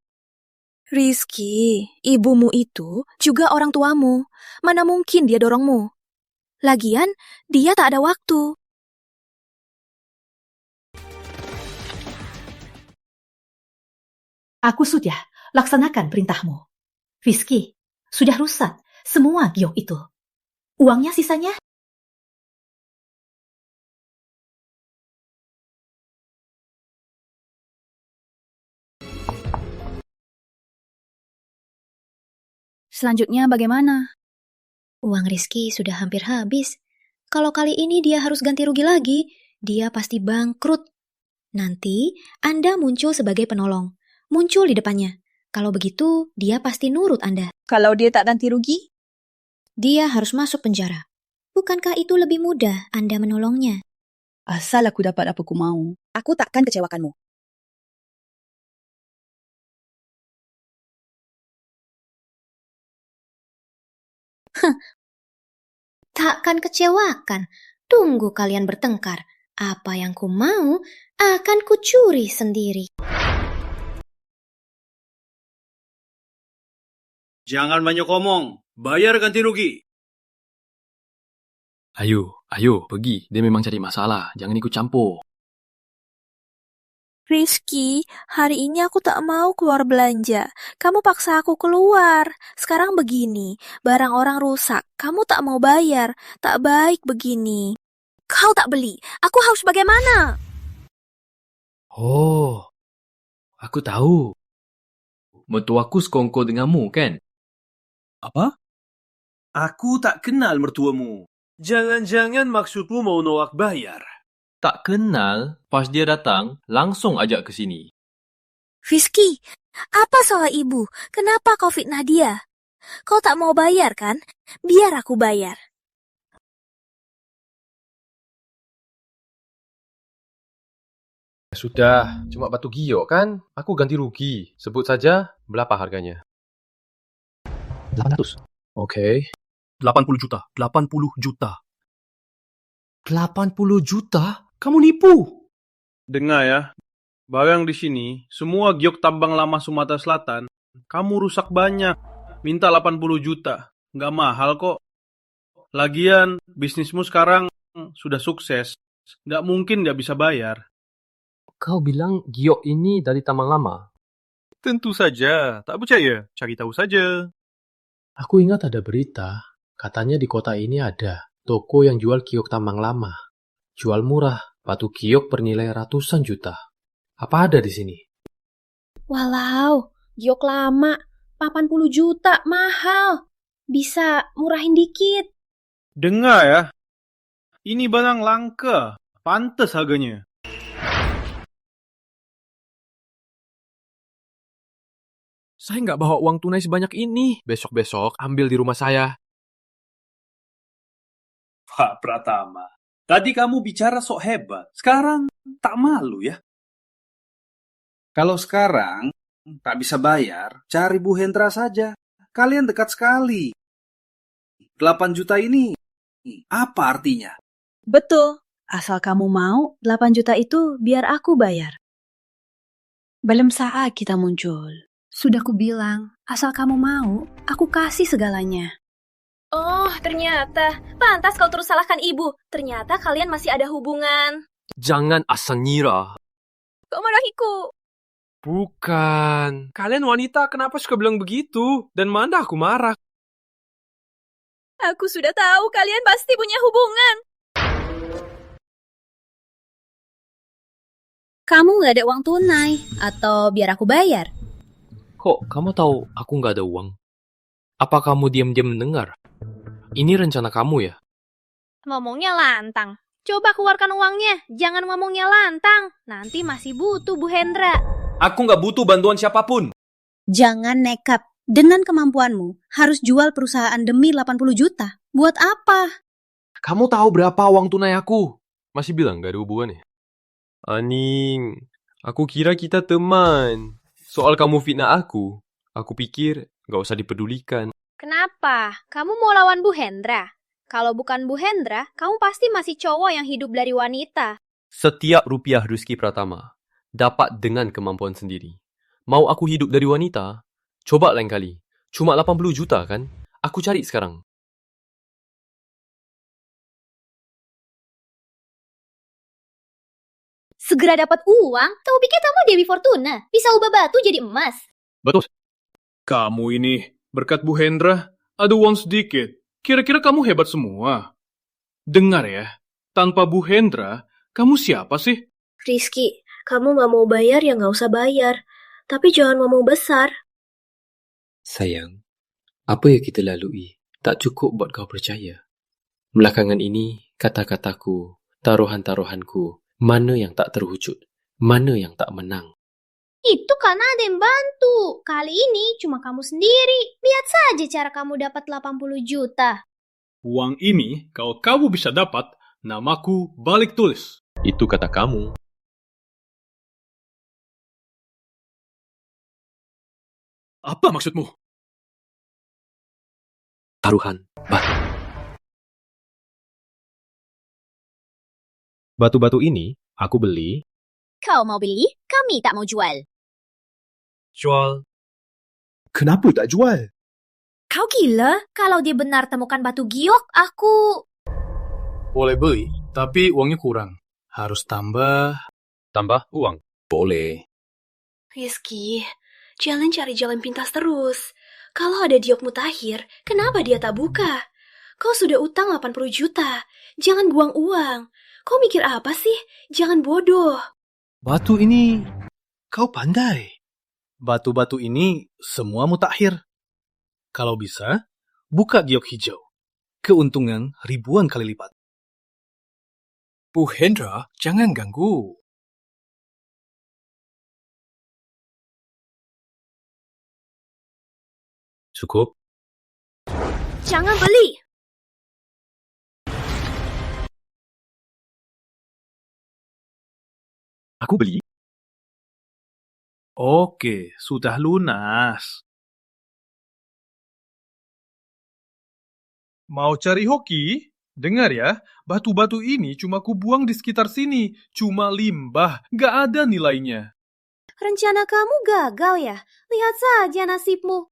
D: Rizky, ibumu itu juga orang tuamu. Mana mungkin dia dorongmu? Lagian, dia tak ada waktu.
Q: Aku sudah laksanakan perintahmu. Rizky, sudah rusak semua giok itu. Uangnya sisanya?
D: Selanjutnya bagaimana?
J: Uang Rizky sudah hampir habis. Kalau kali ini dia harus ganti rugi lagi, dia pasti bangkrut. Nanti Anda muncul sebagai penolong. Muncul di depannya. Kalau begitu, dia pasti nurut Anda.
D: Kalau dia tak ganti rugi?
J: Dia harus masuk penjara. Bukankah itu lebih mudah Anda menolongnya?
K: Asal aku dapat apa ku mau, aku takkan kecewakanmu.
J: Takkan kecewakan. Tunggu kalian bertengkar. Apa yang ku mau akan kucuri sendiri.
L: Jangan banyak omong. Bayar ganti rugi.
A: Ayo, pergi. Dia memang cari masalah. Jangan ikut campur.
H: Rizky, hari ini aku tak mau keluar belanja. Kamu paksa aku keluar. Sekarang begini, barang orang rusak. Kamu tak mau bayar. Tak baik begini. Kau tak beli. Aku harus bagaimana?
A: Oh, aku tahu. Mertuaku sekongkol denganmu, kan?
L: Apa? Aku tak kenal mertuamu.
A: Jangan-jangan maksudmu mau nolak bayar. Tak kenal, pas dia datang, langsung ajak ke sini.
H: Rizky, apa soal ibu? Kenapa kau fitnah dia? Kau tak mau bayar, kan? Biar aku bayar.
V: Sudah, cuma batu giok kan? Aku ganti rugi. Sebut saja berapa harganya.
A: 800.
V: Oke.
A: 80 juta. 80 juta. 80 juta? Kamu nipu.
L: Dengar ya, barang di sini, semua giok tambang lama Sumatera Selatan, kamu rusak banyak. Minta 80 juta. Nggak mahal kok. Lagian, bisnismu sekarang sudah sukses. Nggak mungkin nggak bisa bayar.
V: Kau bilang giok ini dari tambang lama?
L: Tentu saja. Tak percaya? Cari tahu saja.
V: Aku ingat ada berita. Katanya di kota ini ada toko yang jual giok tambang lama. Jual murah. Batu giok bernilai ratusan juta. Apa ada di sini?
G: Walau, giok lama, 80 juta, mahal. Bisa murahin dikit.
L: Dengar ya, ini barang langka. Pantes harganya.
A: Saya nggak bawa uang tunai sebanyak ini. Besok-besok ambil di rumah saya.
L: Pak Pratama, tadi kamu bicara sok hebat. Sekarang tak malu ya? Kalau sekarang tak bisa bayar, cari Bu Hendra saja. Kalian dekat sekali. 8 juta ini apa artinya?
M: Betul. Asal kamu mau, 8 juta itu biar aku bayar. Belum saat kita muncul. Sudah kubilang, asal kamu mau, aku kasih segalanya.
D: Oh, ternyata. Pantas kau terus salahkan ibu. Ternyata kalian masih ada hubungan.
A: Jangan asal ngira.
D: Kau marahiku.
A: Bukan. Kalian wanita kenapa suka bilang begitu? Dan mana aku marah?
D: Aku sudah tahu kalian pasti punya hubungan. Kamu nggak ada uang tunai? Atau biar aku bayar?
A: Kok kamu tahu aku nggak ada uang? Apa kamu diam-diam mendengar? Ini rencana kamu ya?
D: Ngomongnya lantang. Coba keluarkan uangnya. Jangan ngomongnya lantang. Nanti masih butuh Bu Hendra.
A: Aku nggak butuh bantuan siapapun.
M: Jangan nekat. Dengan kemampuanmu, harus jual perusahaan demi 80 juta. Buat apa?
V: Kamu tahu berapa uang tunai aku? Masih bilang gak ada hubungannya?
A: Aning, aku kira kita teman. Soal kamu fitnah aku pikir gak usah dipedulikan.
D: Kenapa? Kamu mau lawan Bu Hendra? Kalau bukan Bu Hendra, kamu pasti masih cowok yang hidup dari wanita.
A: Setiap rupiah Rizky Pratama dapat dengan kemampuan sendiri. Mau aku hidup dari wanita? Coba lain kali. Cuma 80 juta kan? Aku cari sekarang.
G: Segera dapat uang? Kau pikir kamu Dewi Fortuna? Bisa ubah batu jadi emas?
L: Betul. Kamu ini, berkat Bu Hendra, ada uang sedikit. Kira-kira kamu hebat semua. Dengar ya, tanpa Bu Hendra, kamu siapa sih?
H: Rizky, kamu gak mau bayar ya gak usah bayar. Tapi jangan ngomong besar.
A: Sayang, apa yang kita lalui tak cukup buat kau percaya. Belakangan ini, kata-kataku, taruhan-taruhanku, mana yang tak terwujud, mana yang tak menang.
G: Itu karena ada yang bantu. Kali ini cuma kamu sendiri. Lihat saja cara kamu dapat 80 juta.
L: Uang ini, kalau kamu bisa dapat, namaku balik tulis.
A: Itu kata kamu.
L: Apa maksudmu?
A: Taruhan batu.
V: Batu-batu ini aku beli.
G: Kau mau beli? Kami tak mau jual.
V: Jual.
I: Kenapa tak jual?
G: Kau gila? Kalau dia benar temukan batu giok, aku...
I: Boleh beli, tapi uangnya kurang. Harus tambah
V: uang.
F: Boleh.
H: Rizky, jangan cari jalan pintas terus. Kalau ada Diok Mutakhir, kenapa dia tak buka? Kau sudah utang 80 juta. Jangan buang uang. Kau mikir apa sih? Jangan bodoh.
O: Batu ini, kau pandai. Batu-batu ini semua mutakhir. Kalau bisa, buka giok hijau. Keuntungan ribuan kali lipat. Bu Hendra, jangan ganggu.
F: Cukup.
H: Jangan beli.
F: Aku beli.
O: Oke, sudah lunas.
I: Mau cari hoki? Dengar ya, batu-batu ini cuma kubuang di sekitar sini. Cuma limbah, gak ada nilainya.
H: Rencana kamu gagal ya? Lihat saja nasibmu.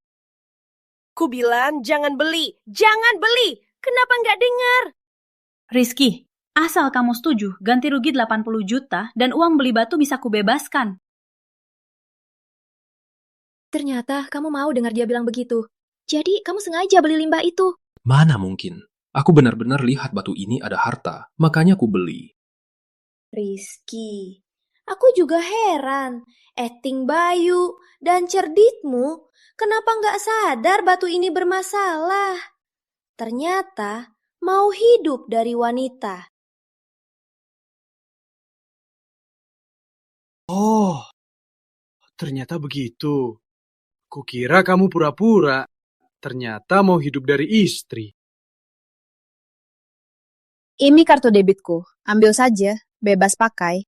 R: Ku bilang jangan beli. Jangan beli. Kenapa nggak dengar?
D: Rizky, asal kamu setuju, ganti rugi 80 juta dan uang beli batu bisa kubebaskan.
G: Ternyata kamu mau dengar dia bilang begitu. Jadi kamu sengaja beli limbah itu.
V: Mana mungkin? Aku benar-benar lihat batu ini ada harta, makanya aku beli.
G: Rizky, aku juga heran. Acting Bayu dan cerditmu, kenapa nggak sadar batu ini bermasalah? Ternyata mau hidup dari wanita.
O: Oh, ternyata begitu. Kukira kamu pura-pura. Ternyata mau hidup dari istri.
K: Ini kartu debitku. Ambil saja, bebas pakai.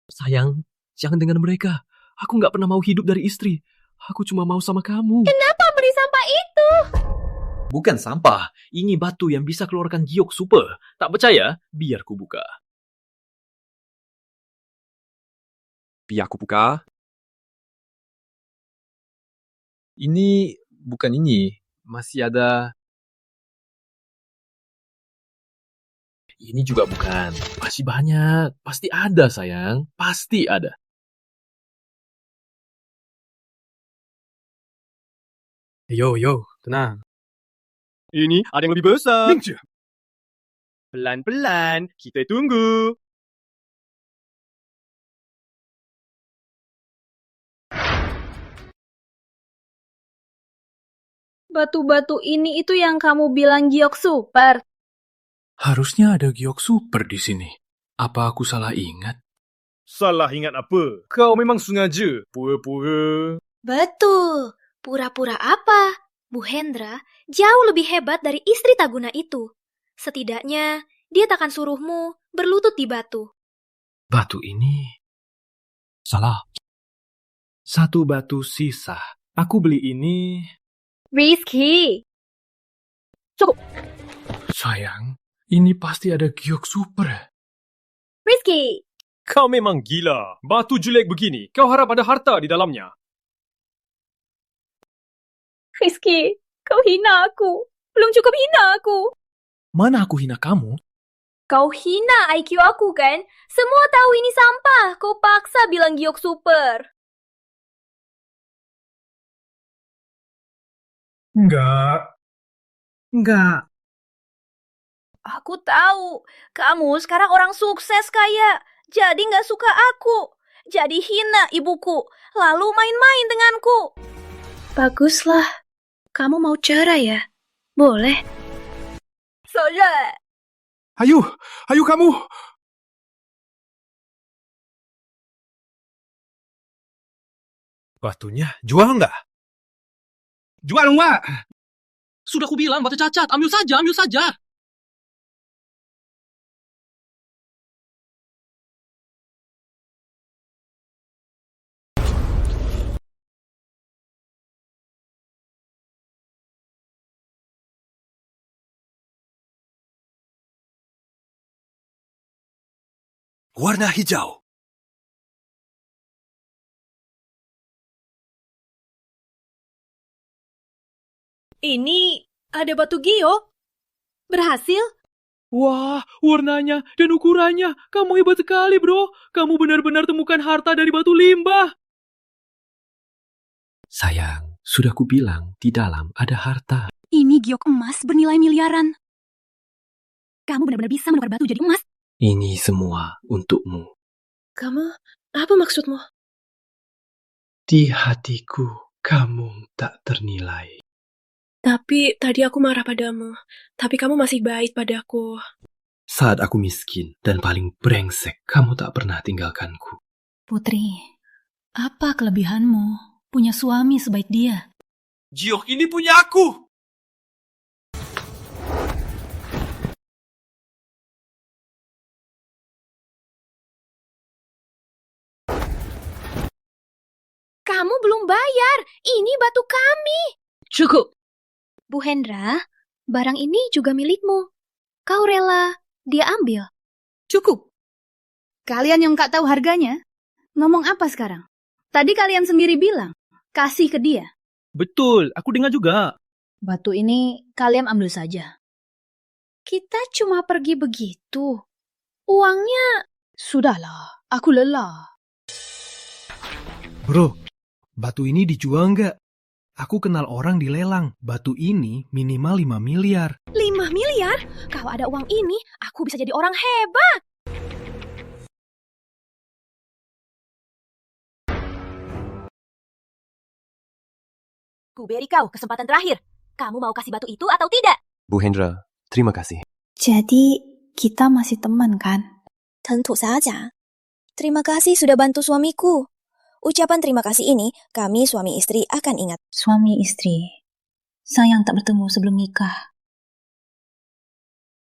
F: Sayang, jangan dengan mereka. Aku nggak pernah mau hidup dari istri. Aku cuma mau sama kamu.
G: Kenapa beli sampah itu?
F: Bukan sampah. Ini batu yang bisa keluarkan giok super. Tak percaya? Biar ku buka. Biar ku buka. Ini bukan ini. Masih ada. Ini juga bukan. Masih banyak. Pasti ada, sayang. Pasti ada.
O: Yo, tenang.
E: Ini ada yang lebih besar.
O: Ninja.
E: Pelan-pelan, kita tunggu.
D: Batu-batu ini itu yang kamu bilang giok super.
V: Harusnya ada giok super di sini. Apa aku salah ingat?
I: Salah ingat apa? Kau memang sengaja pura-pura.
H: Betul. Pura-pura apa? Bu Hendra jauh lebih hebat dari istri tak guna itu. Setidaknya, dia takkan suruhmu berlutut di batu.
V: Batu ini... Salah. Satu batu sisa. Aku beli ini...
D: Rizky.
V: Cukup. Sayang, ini pasti ada giok super.
D: Rizky.
E: Kau memang gila. Batu jelek begini, kau harap ada harta di dalamnya.
D: Rizky, kau hina aku. Belum cukup hina aku.
V: Mana aku hina kamu?
D: Kau hina IQ aku kan? Semua tahu ini sampah. Kau paksa bilang giok super.
I: Enggak.
D: Aku tahu. Kamu sekarang orang sukses kaya. Jadi nggak suka aku. Jadi hina ibuku. Lalu main-main denganku.
H: Baguslah. Kamu mau cerai ya? Boleh.
D: Soja.
I: Ayo kamu.
O: Batunya jual nggak?
E: Jual enggak?
F: Sudah ku bilang batu cacat. Ambil saja, ambil saja.
O: Warna hijau.
D: Ini ada batu giok. Berhasil?
E: Wah, warnanya dan ukurannya. Kamu hebat sekali, bro. Kamu benar-benar temukan harta dari batu limbah.
F: Sayang, sudah kubilang di dalam ada harta.
D: Ini giok emas bernilai miliaran. Kamu benar-benar bisa menukar batu jadi emas.
F: Ini semua untukmu.
R: Kamu, apa maksudmu?
F: Di hatiku, kamu tak ternilai.
R: Tapi tadi aku marah padamu. Tapi kamu masih baik padaku.
F: Saat aku miskin dan paling brengsek, kamu tak pernah tinggalkanku.
M: Putri, apa kelebihanmu punya suami sebaik dia?
E: Giok ini punya aku.
G: Kamu belum bayar. Ini batu kami.
D: Cukup.
G: Bu Hendra, barang ini juga milikmu. Kau rela dia ambil?
K: Cukup. Kalian yang tak tahu harganya, ngomong apa sekarang? Tadi kalian sendiri bilang, kasih ke dia.
O: Betul, aku dengar juga.
M: Batu ini kalian ambil saja.
G: Kita cuma pergi begitu. Uangnya...
K: Sudahlah, aku lelah.
I: Bro, batu ini dijual nggak? Aku kenal orang di lelang. Batu ini minimal 5 miliar.
G: 5 miliar? Kalau ada uang ini, aku bisa jadi orang hebat.
D: Ku beri kau kesempatan terakhir. Kamu mau kasih batu itu atau tidak?
F: Bu Hendra, terima kasih.
H: Jadi, kita masih teman kan?
G: Tentu saja. Terima kasih sudah bantu suamiku. Ucapan terima kasih ini, kami suami istri akan ingat.
M: Suami istri, sayang tak bertemu sebelum nikah.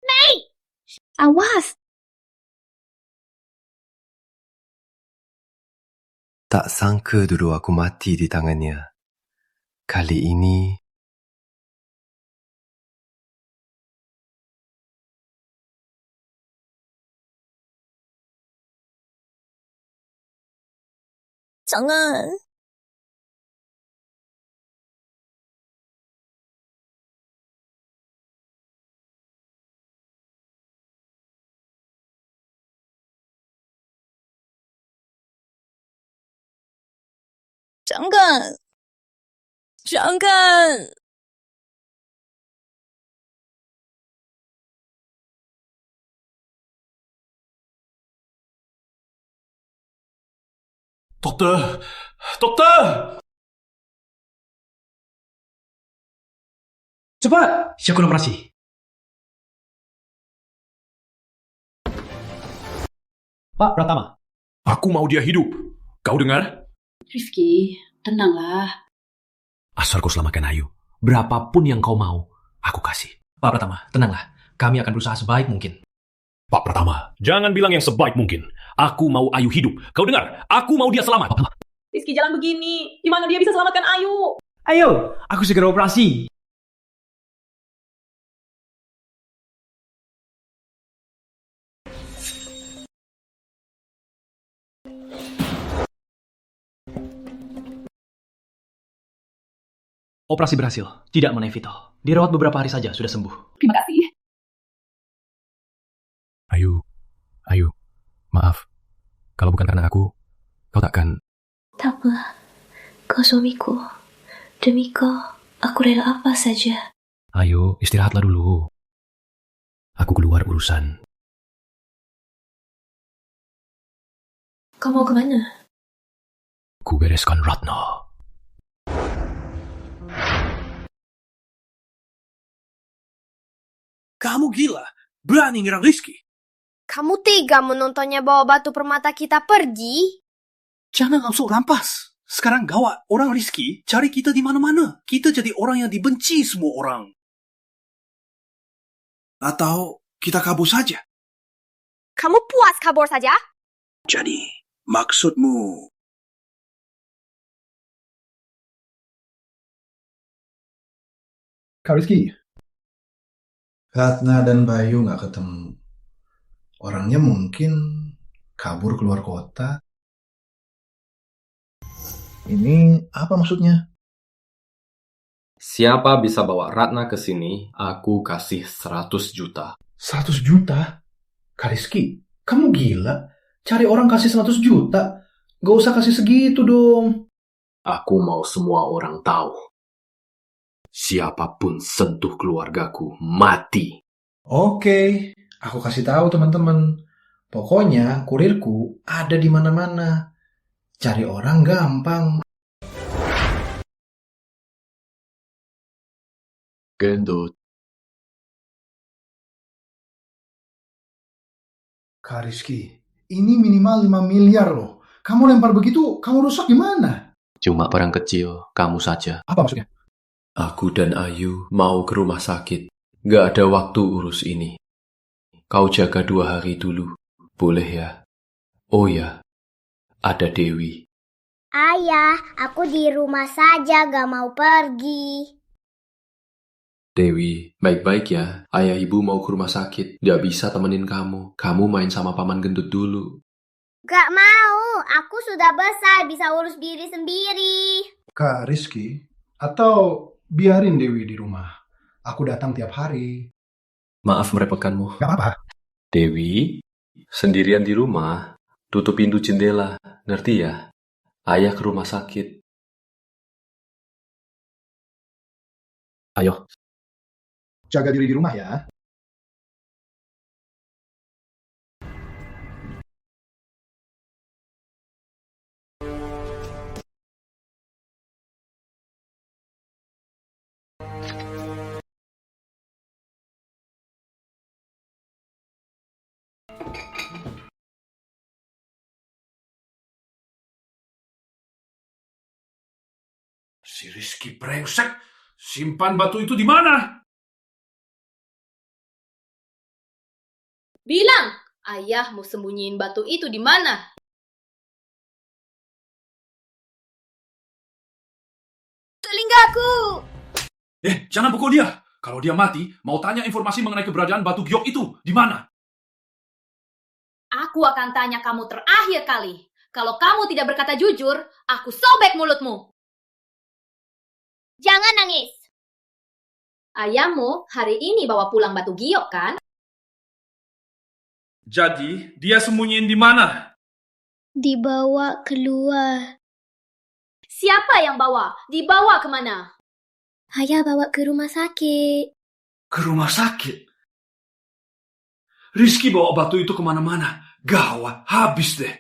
G: Mei! Awas!
F: Tak sangka dulu aku mati di tangannya. Kali ini...
G: Jangan. Jangan. Jangan.
E: Dokter! Dokter!
C: Cepat, siapkan operasi. Pak Pratama.
E: Aku mau dia hidup. Kau dengar?
K: Rizky, tenanglah.
V: Asal kau selamatkan Ayu. Berapapun yang kau mau, aku kasih.
C: Pak Pratama, tenanglah. Kami akan berusaha sebaik mungkin.
E: Pak Pratama, jangan bilang yang sebaik mungkin. Aku mau Ayu hidup. Kau dengar? Aku mau dia selamat.
K: Rizky, jalan begini. Gimana dia bisa selamatkan Ayu?
C: Ayo, aku segera operasi. Operasi berhasil. Tidak mengenai vital. Dirawat beberapa hari saja, sudah sembuh.
K: Terima kasih.
F: Ayu, maaf. Kalau bukan karena aku, kau takkan...
J: Tak apa, kau suamiku. Demi kau, aku rela apa saja.
F: Ayo, istirahatlah dulu. Aku keluar urusan.
J: Kau mau kemana?
F: Ku bereskan Ratna.
O: Kamu gila? Berani nyerang Rizky?
G: Kamu tega menontonnya bawa batu permata kita pergi?
O: Jangan langsung rampas. Sekarang gawat. Orang Rizky cari kita di mana-mana. Kita jadi orang yang dibenci semua orang. Atau kita kabur saja.
G: Kamu puas kabur saja?
O: Jadi, maksudmu...
C: Kak Rizky. Ratna dan Bayu nggak ketemu. Orangnya mungkin kabur keluar kota. Ini apa maksudnya?
B: Siapa bisa bawa Ratna ke sini, aku kasih 100 juta.
C: 100 juta? Kak Rizky, kamu gila? Cari orang kasih 100 juta? Gak usah kasih segitu dong.
V: Aku mau semua orang tahu. Siapapun sentuh keluargaku, mati.
C: Oke, aku kasih tahu teman-teman. Pokoknya kurirku ada di mana-mana. Cari orang gampang.
V: Gendut.
C: Kak Rizky, ini minimal 5 miliar loh. Kamu lempar begitu, kamu rusak gimana?
V: Cuma barang kecil, kamu saja.
C: Apa maksudnya?
V: Aku dan Ayu mau ke rumah sakit. Gak ada waktu urus ini. Kau jaga 2 hari dulu. Boleh ya? Oh ya, ada Dewi.
N: Ayah, aku di rumah saja gak mau pergi.
V: Dewi, baik-baik ya. Ayah ibu mau ke rumah sakit. Gak bisa temenin kamu. Kamu main sama paman gendut dulu.
N: Gak mau, aku sudah besar bisa urus diri sendiri.
C: Kak Rizky, atau biarin Dewi di rumah. Aku datang tiap hari.
V: Maaf merepotkanmu.
C: Gak apa-apa.
V: Dewi, sendirian di rumah. Tutup pintu jendela. Ngerti ya? Ayah ke rumah sakit. Ayo.
C: Jaga diri di rumah ya.
U: Si Rizky brengsek. Simpan batu itu di mana?
W: Bilang, ayahmu sembunyiin batu itu di mana?
N: Telingaku!
U: Jangan pukul dia. Kalau dia mati, mau tanya informasi mengenai keberadaan batu giok itu di mana?
W: Aku akan tanya kamu terakhir kali. Kalau kamu tidak berkata jujur, aku sobek mulutmu.
N: Jangan nangis.
W: Ayahmu hari ini bawa pulang batu giok, kan?
U: Jadi, dia sembunyiin di mana?
N: Dibawa keluar.
W: Siapa yang bawa? Dibawa kemana?
N: Ayah bawa ke rumah sakit.
U: Ke rumah sakit? Rizky bawa batu itu kemana-mana. Gawat, habis deh.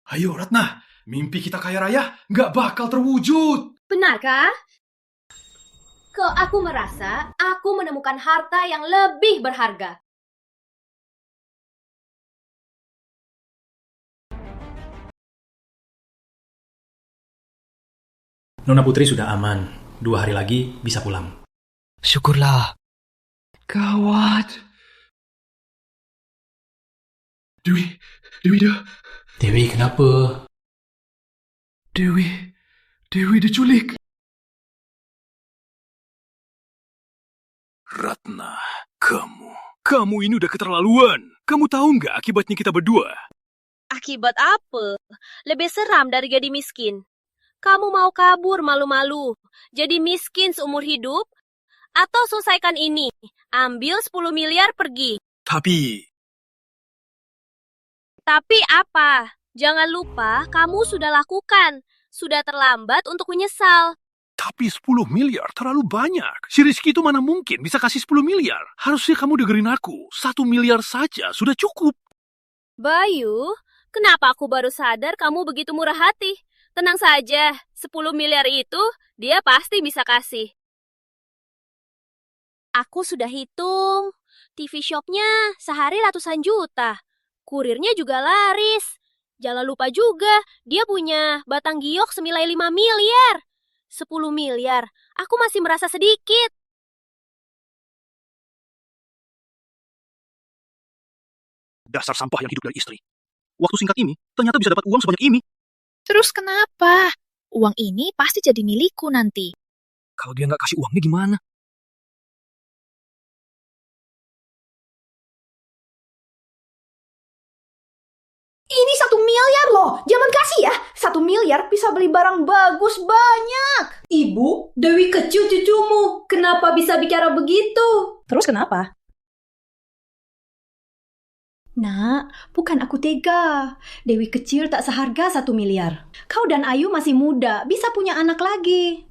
U: Ayo, Ratna. Mimpi kita kaya raya nggak bakal terwujud.
W: Benarkah? Kok aku merasa aku menemukan harta yang lebih berharga.
V: Nona Putri sudah aman. 2 hari lagi bisa pulang.
O: Syukurlah.
U: Gawat. Dewi,
V: Dewi, kenapa?
U: Dewi diculik. Ratna, kamu ini udah keterlaluan. Kamu tahu nggak akibatnya kita berdua?
D: Akibat apa? Lebih seram dari jadi miskin. Kamu mau kabur malu-malu, jadi miskin seumur hidup? Atau selesaikan ini, ambil 10 miliar pergi.
U: Tapi
D: apa? Jangan lupa kamu sudah lakukan. Sudah terlambat untuk menyesal.
U: Tapi 10 miliar terlalu banyak. Si Rizky itu mana mungkin bisa kasih 10 miliar. Harusnya kamu dengerin aku. 1 miliar saja sudah cukup.
D: Bayu, kenapa aku baru sadar kamu begitu murah hati? Tenang saja, 10 miliar itu dia pasti bisa kasih. Aku sudah hitung. TV shopnya sehari ratusan juta. Kurirnya juga laris. Jangan lupa juga, dia punya batang giok senilai 5 miliar. 10 miliar, aku masih merasa sedikit.
L: Dasar sampah yang hidup dari istri. Waktu singkat ini, ternyata bisa dapat uang sebanyak ini.
K: Terus kenapa? Uang ini pasti jadi milikku nanti.
L: Kalau dia nggak kasih uangnya gimana?
Q: Ini 1 miliar loh. jangan kasih ya. 1 miliar bisa beli barang bagus banyak.
P: Ibu, Dewi kecil cucumu. Kenapa bisa bicara begitu?
Q: Terus kenapa? Nak, bukan aku tega. Dewi kecil tak seharga 1 miliar. Kau dan Ayu masih muda, bisa punya anak lagi.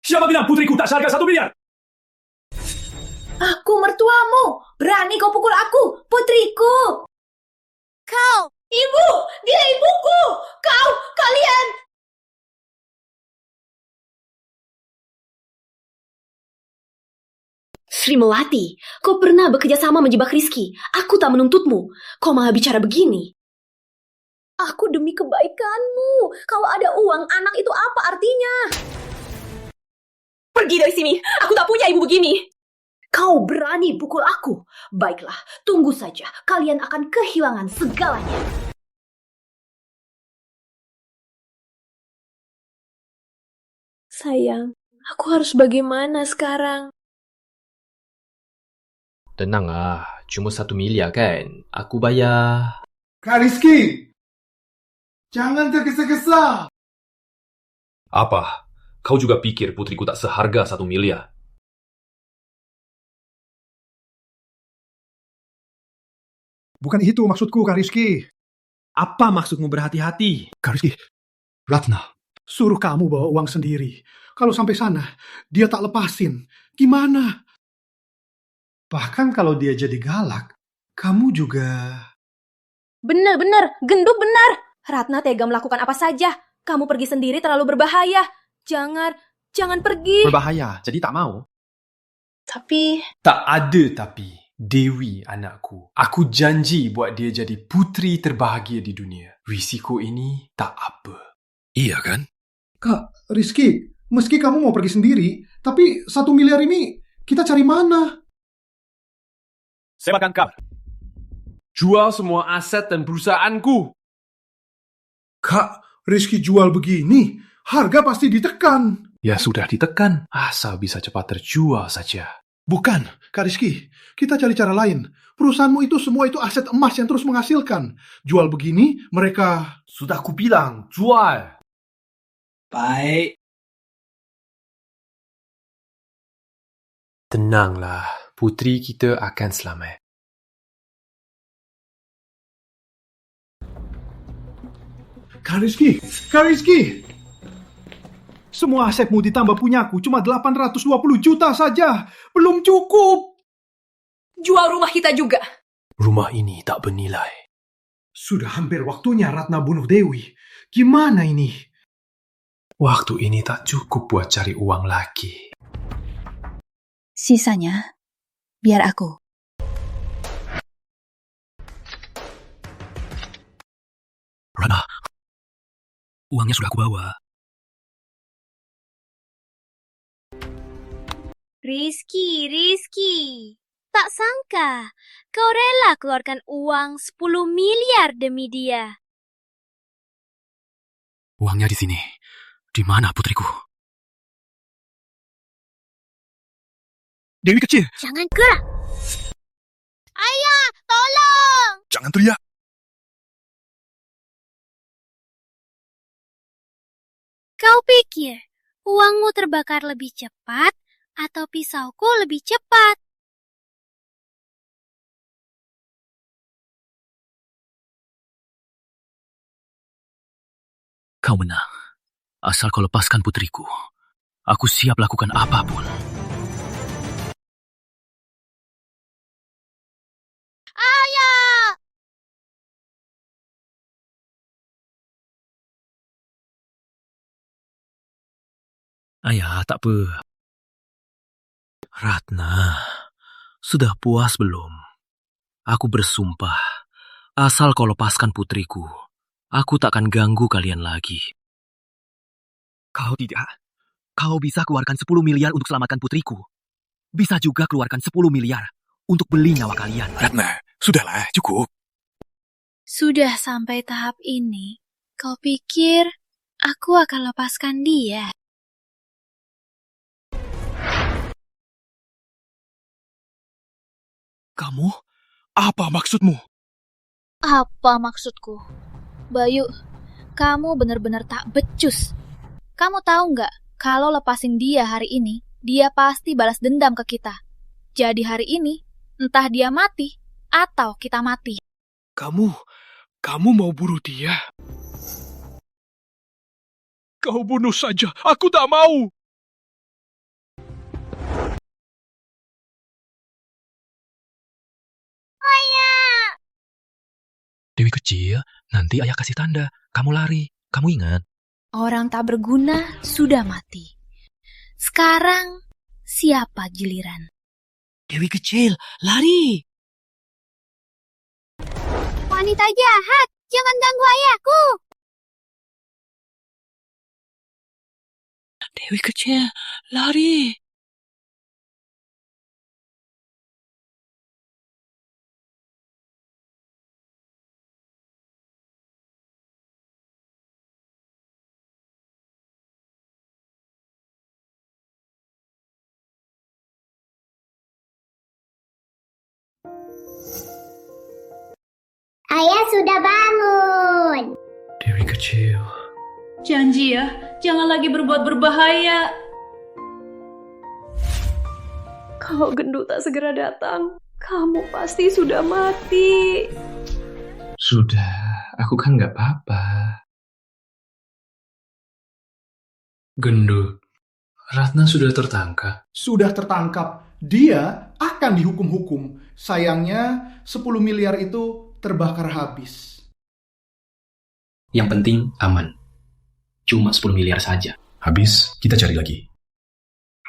O: Siapa bilang putriku tak seharga 1 miliar?
P: Aku mertuamu. Berani kau pukul aku, putriku.
G: Kau,
P: Ibu, dia ibuku. Kalian.
W: Sri Melati, kau pernah bekerja sama menjebak Rizky. Aku tak menuntutmu. Kau malah bicara begini.
G: aku demi kebaikanmu. Kalau ada uang, anak itu apa artinya?
W: Pergi dari sini. Aku tak punya ibu begini.
Q: Kau berani pukul aku? Baiklah, tunggu saja. Kalian akan kehilangan segalanya.
G: Sayang, aku harus bagaimana sekarang?
B: Tenang cuma 1 miliar kan? Aku bayar.
C: Kak Rizky, jangan tergesa-gesa.
V: Apa? Kau juga pikir putriku tak seharga 1 miliar?
C: Bukan itu maksudku, Kak Rizky.
O: Apa maksudmu berhati-hati?
C: Kak Rizky, Ratna, suruh kamu bawa uang sendiri. Kalau sampai sana, dia tak lepasin. Gimana? Bahkan kalau dia jadi galak, kamu juga...
W: Benar, gendut benar. Ratna tega melakukan apa saja. Kamu pergi sendiri terlalu berbahaya. Jangan pergi.
O: Berbahaya, jadi tak mau.
W: Tapi...
O: Tak ada tapi. Dewi anakku. Aku janji buat dia jadi putri terbahagia di dunia. Risiko ini tak apa.
U: Iya kan?
C: Kak, Rizky, meski kamu mau pergi sendiri, tapi 1 miliar ini kita cari mana?
A: Sewakan kabar. Jual semua aset dan perusahaanku.
C: Kak, Rizky jual begini, harga pasti ditekan.
U: Ya sudah ditekan, asal bisa cepat terjual saja.
C: Bukan, Kak Rizky, kita cari cara lain. Perusahaanmu itu semua itu aset emas yang terus menghasilkan. Jual begini, mereka...
O: Sudah kubilang, jual.
F: Baik. Tenanglah, putri kita akan selamat.
C: Kak Rizky! Semua asetmu ditambah punyaku cuma 820 juta saja. Belum cukup.
W: Jual rumah kita juga.
F: Rumah ini tak bernilai.
C: Sudah hampir waktunya Ratna bunuh Dewi. Gimana ini?
F: Waktu ini tak cukup buat cari uang lagi.
M: Sisanya, biar aku.
O: Ratna, uangnya sudah aku bawa.
N: Rizky. Tak sangka kau rela keluarkan uang 10 miliar demi dia.
O: Uangnya di sini. Di mana putriku? Dewi kecil.
N: Jangan gerak. Ayah, tolong.
U: Jangan teriak.
N: Kau pikir uangmu terbakar lebih cepat atau pisauku lebih cepat?
O: Kau menang. Asal kau lepaskan putriku. Aku siap lakukan apapun.
N: Ayah!
O: Ayah, tak apa. Ratna, sudah puas belum? Aku bersumpah, asal kau lepaskan putriku, aku tak akan ganggu kalian lagi. Kau tidak. Kau bisa keluarkan 10 miliar untuk selamatkan putriku. Bisa juga keluarkan 10 miliar untuk beli nyawa kalian.
U: Ratna, sudahlah, cukup.
N: Sudah sampai tahap ini, kau pikir aku akan lepaskan dia?
U: Kamu? Apa maksudmu?
N: Apa maksudku?
R: Bayu, kamu benar-benar tak becus. Kamu tahu nggak, kalau lepasin dia hari ini, dia pasti balas dendam ke kita. Jadi hari ini, entah dia mati atau kita mati.
U: Kamu mau bunuh dia? Kau bunuh saja, aku tak mau.
N: Ayah!
S: Dewi kecil, nanti ayah kasih tanda. Kamu lari, kamu ingat?
R: Orang tak berguna sudah mati. Sekarang, siapa giliran?
S: Dewi kecil, lari!
N: Wanita jahat, jangan ganggu ayahku.
S: Dewi kecil, lari!
N: Ayah sudah bangun.
S: Dewi kecil.
P: Janji ya, jangan lagi berbuat berbahaya.
W: Kalau gendut tak segera datang, kamu pasti sudah mati.
V: Sudah, aku kan nggak apa-apa. Gendut, Ratna sudah tertangkap.
C: Sudah tertangkap. Dia akan dihukum-hukum. Sayangnya 10 miliar itu terbakar habis.
T: Yang penting aman. Cuma 10 miliar saja.
U: Habis, kita cari lagi.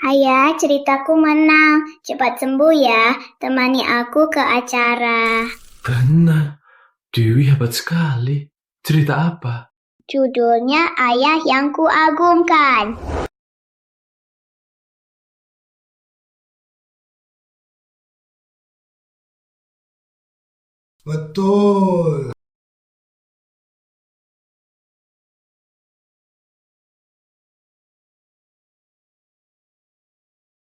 N: Ayah, ceritaku menang. Cepat sembuh ya. Temani aku ke acara.
V: Benar, Dewi hebat sekali. Cerita apa?
N: Judulnya Ayah yang Kuagungkan.
C: Betul.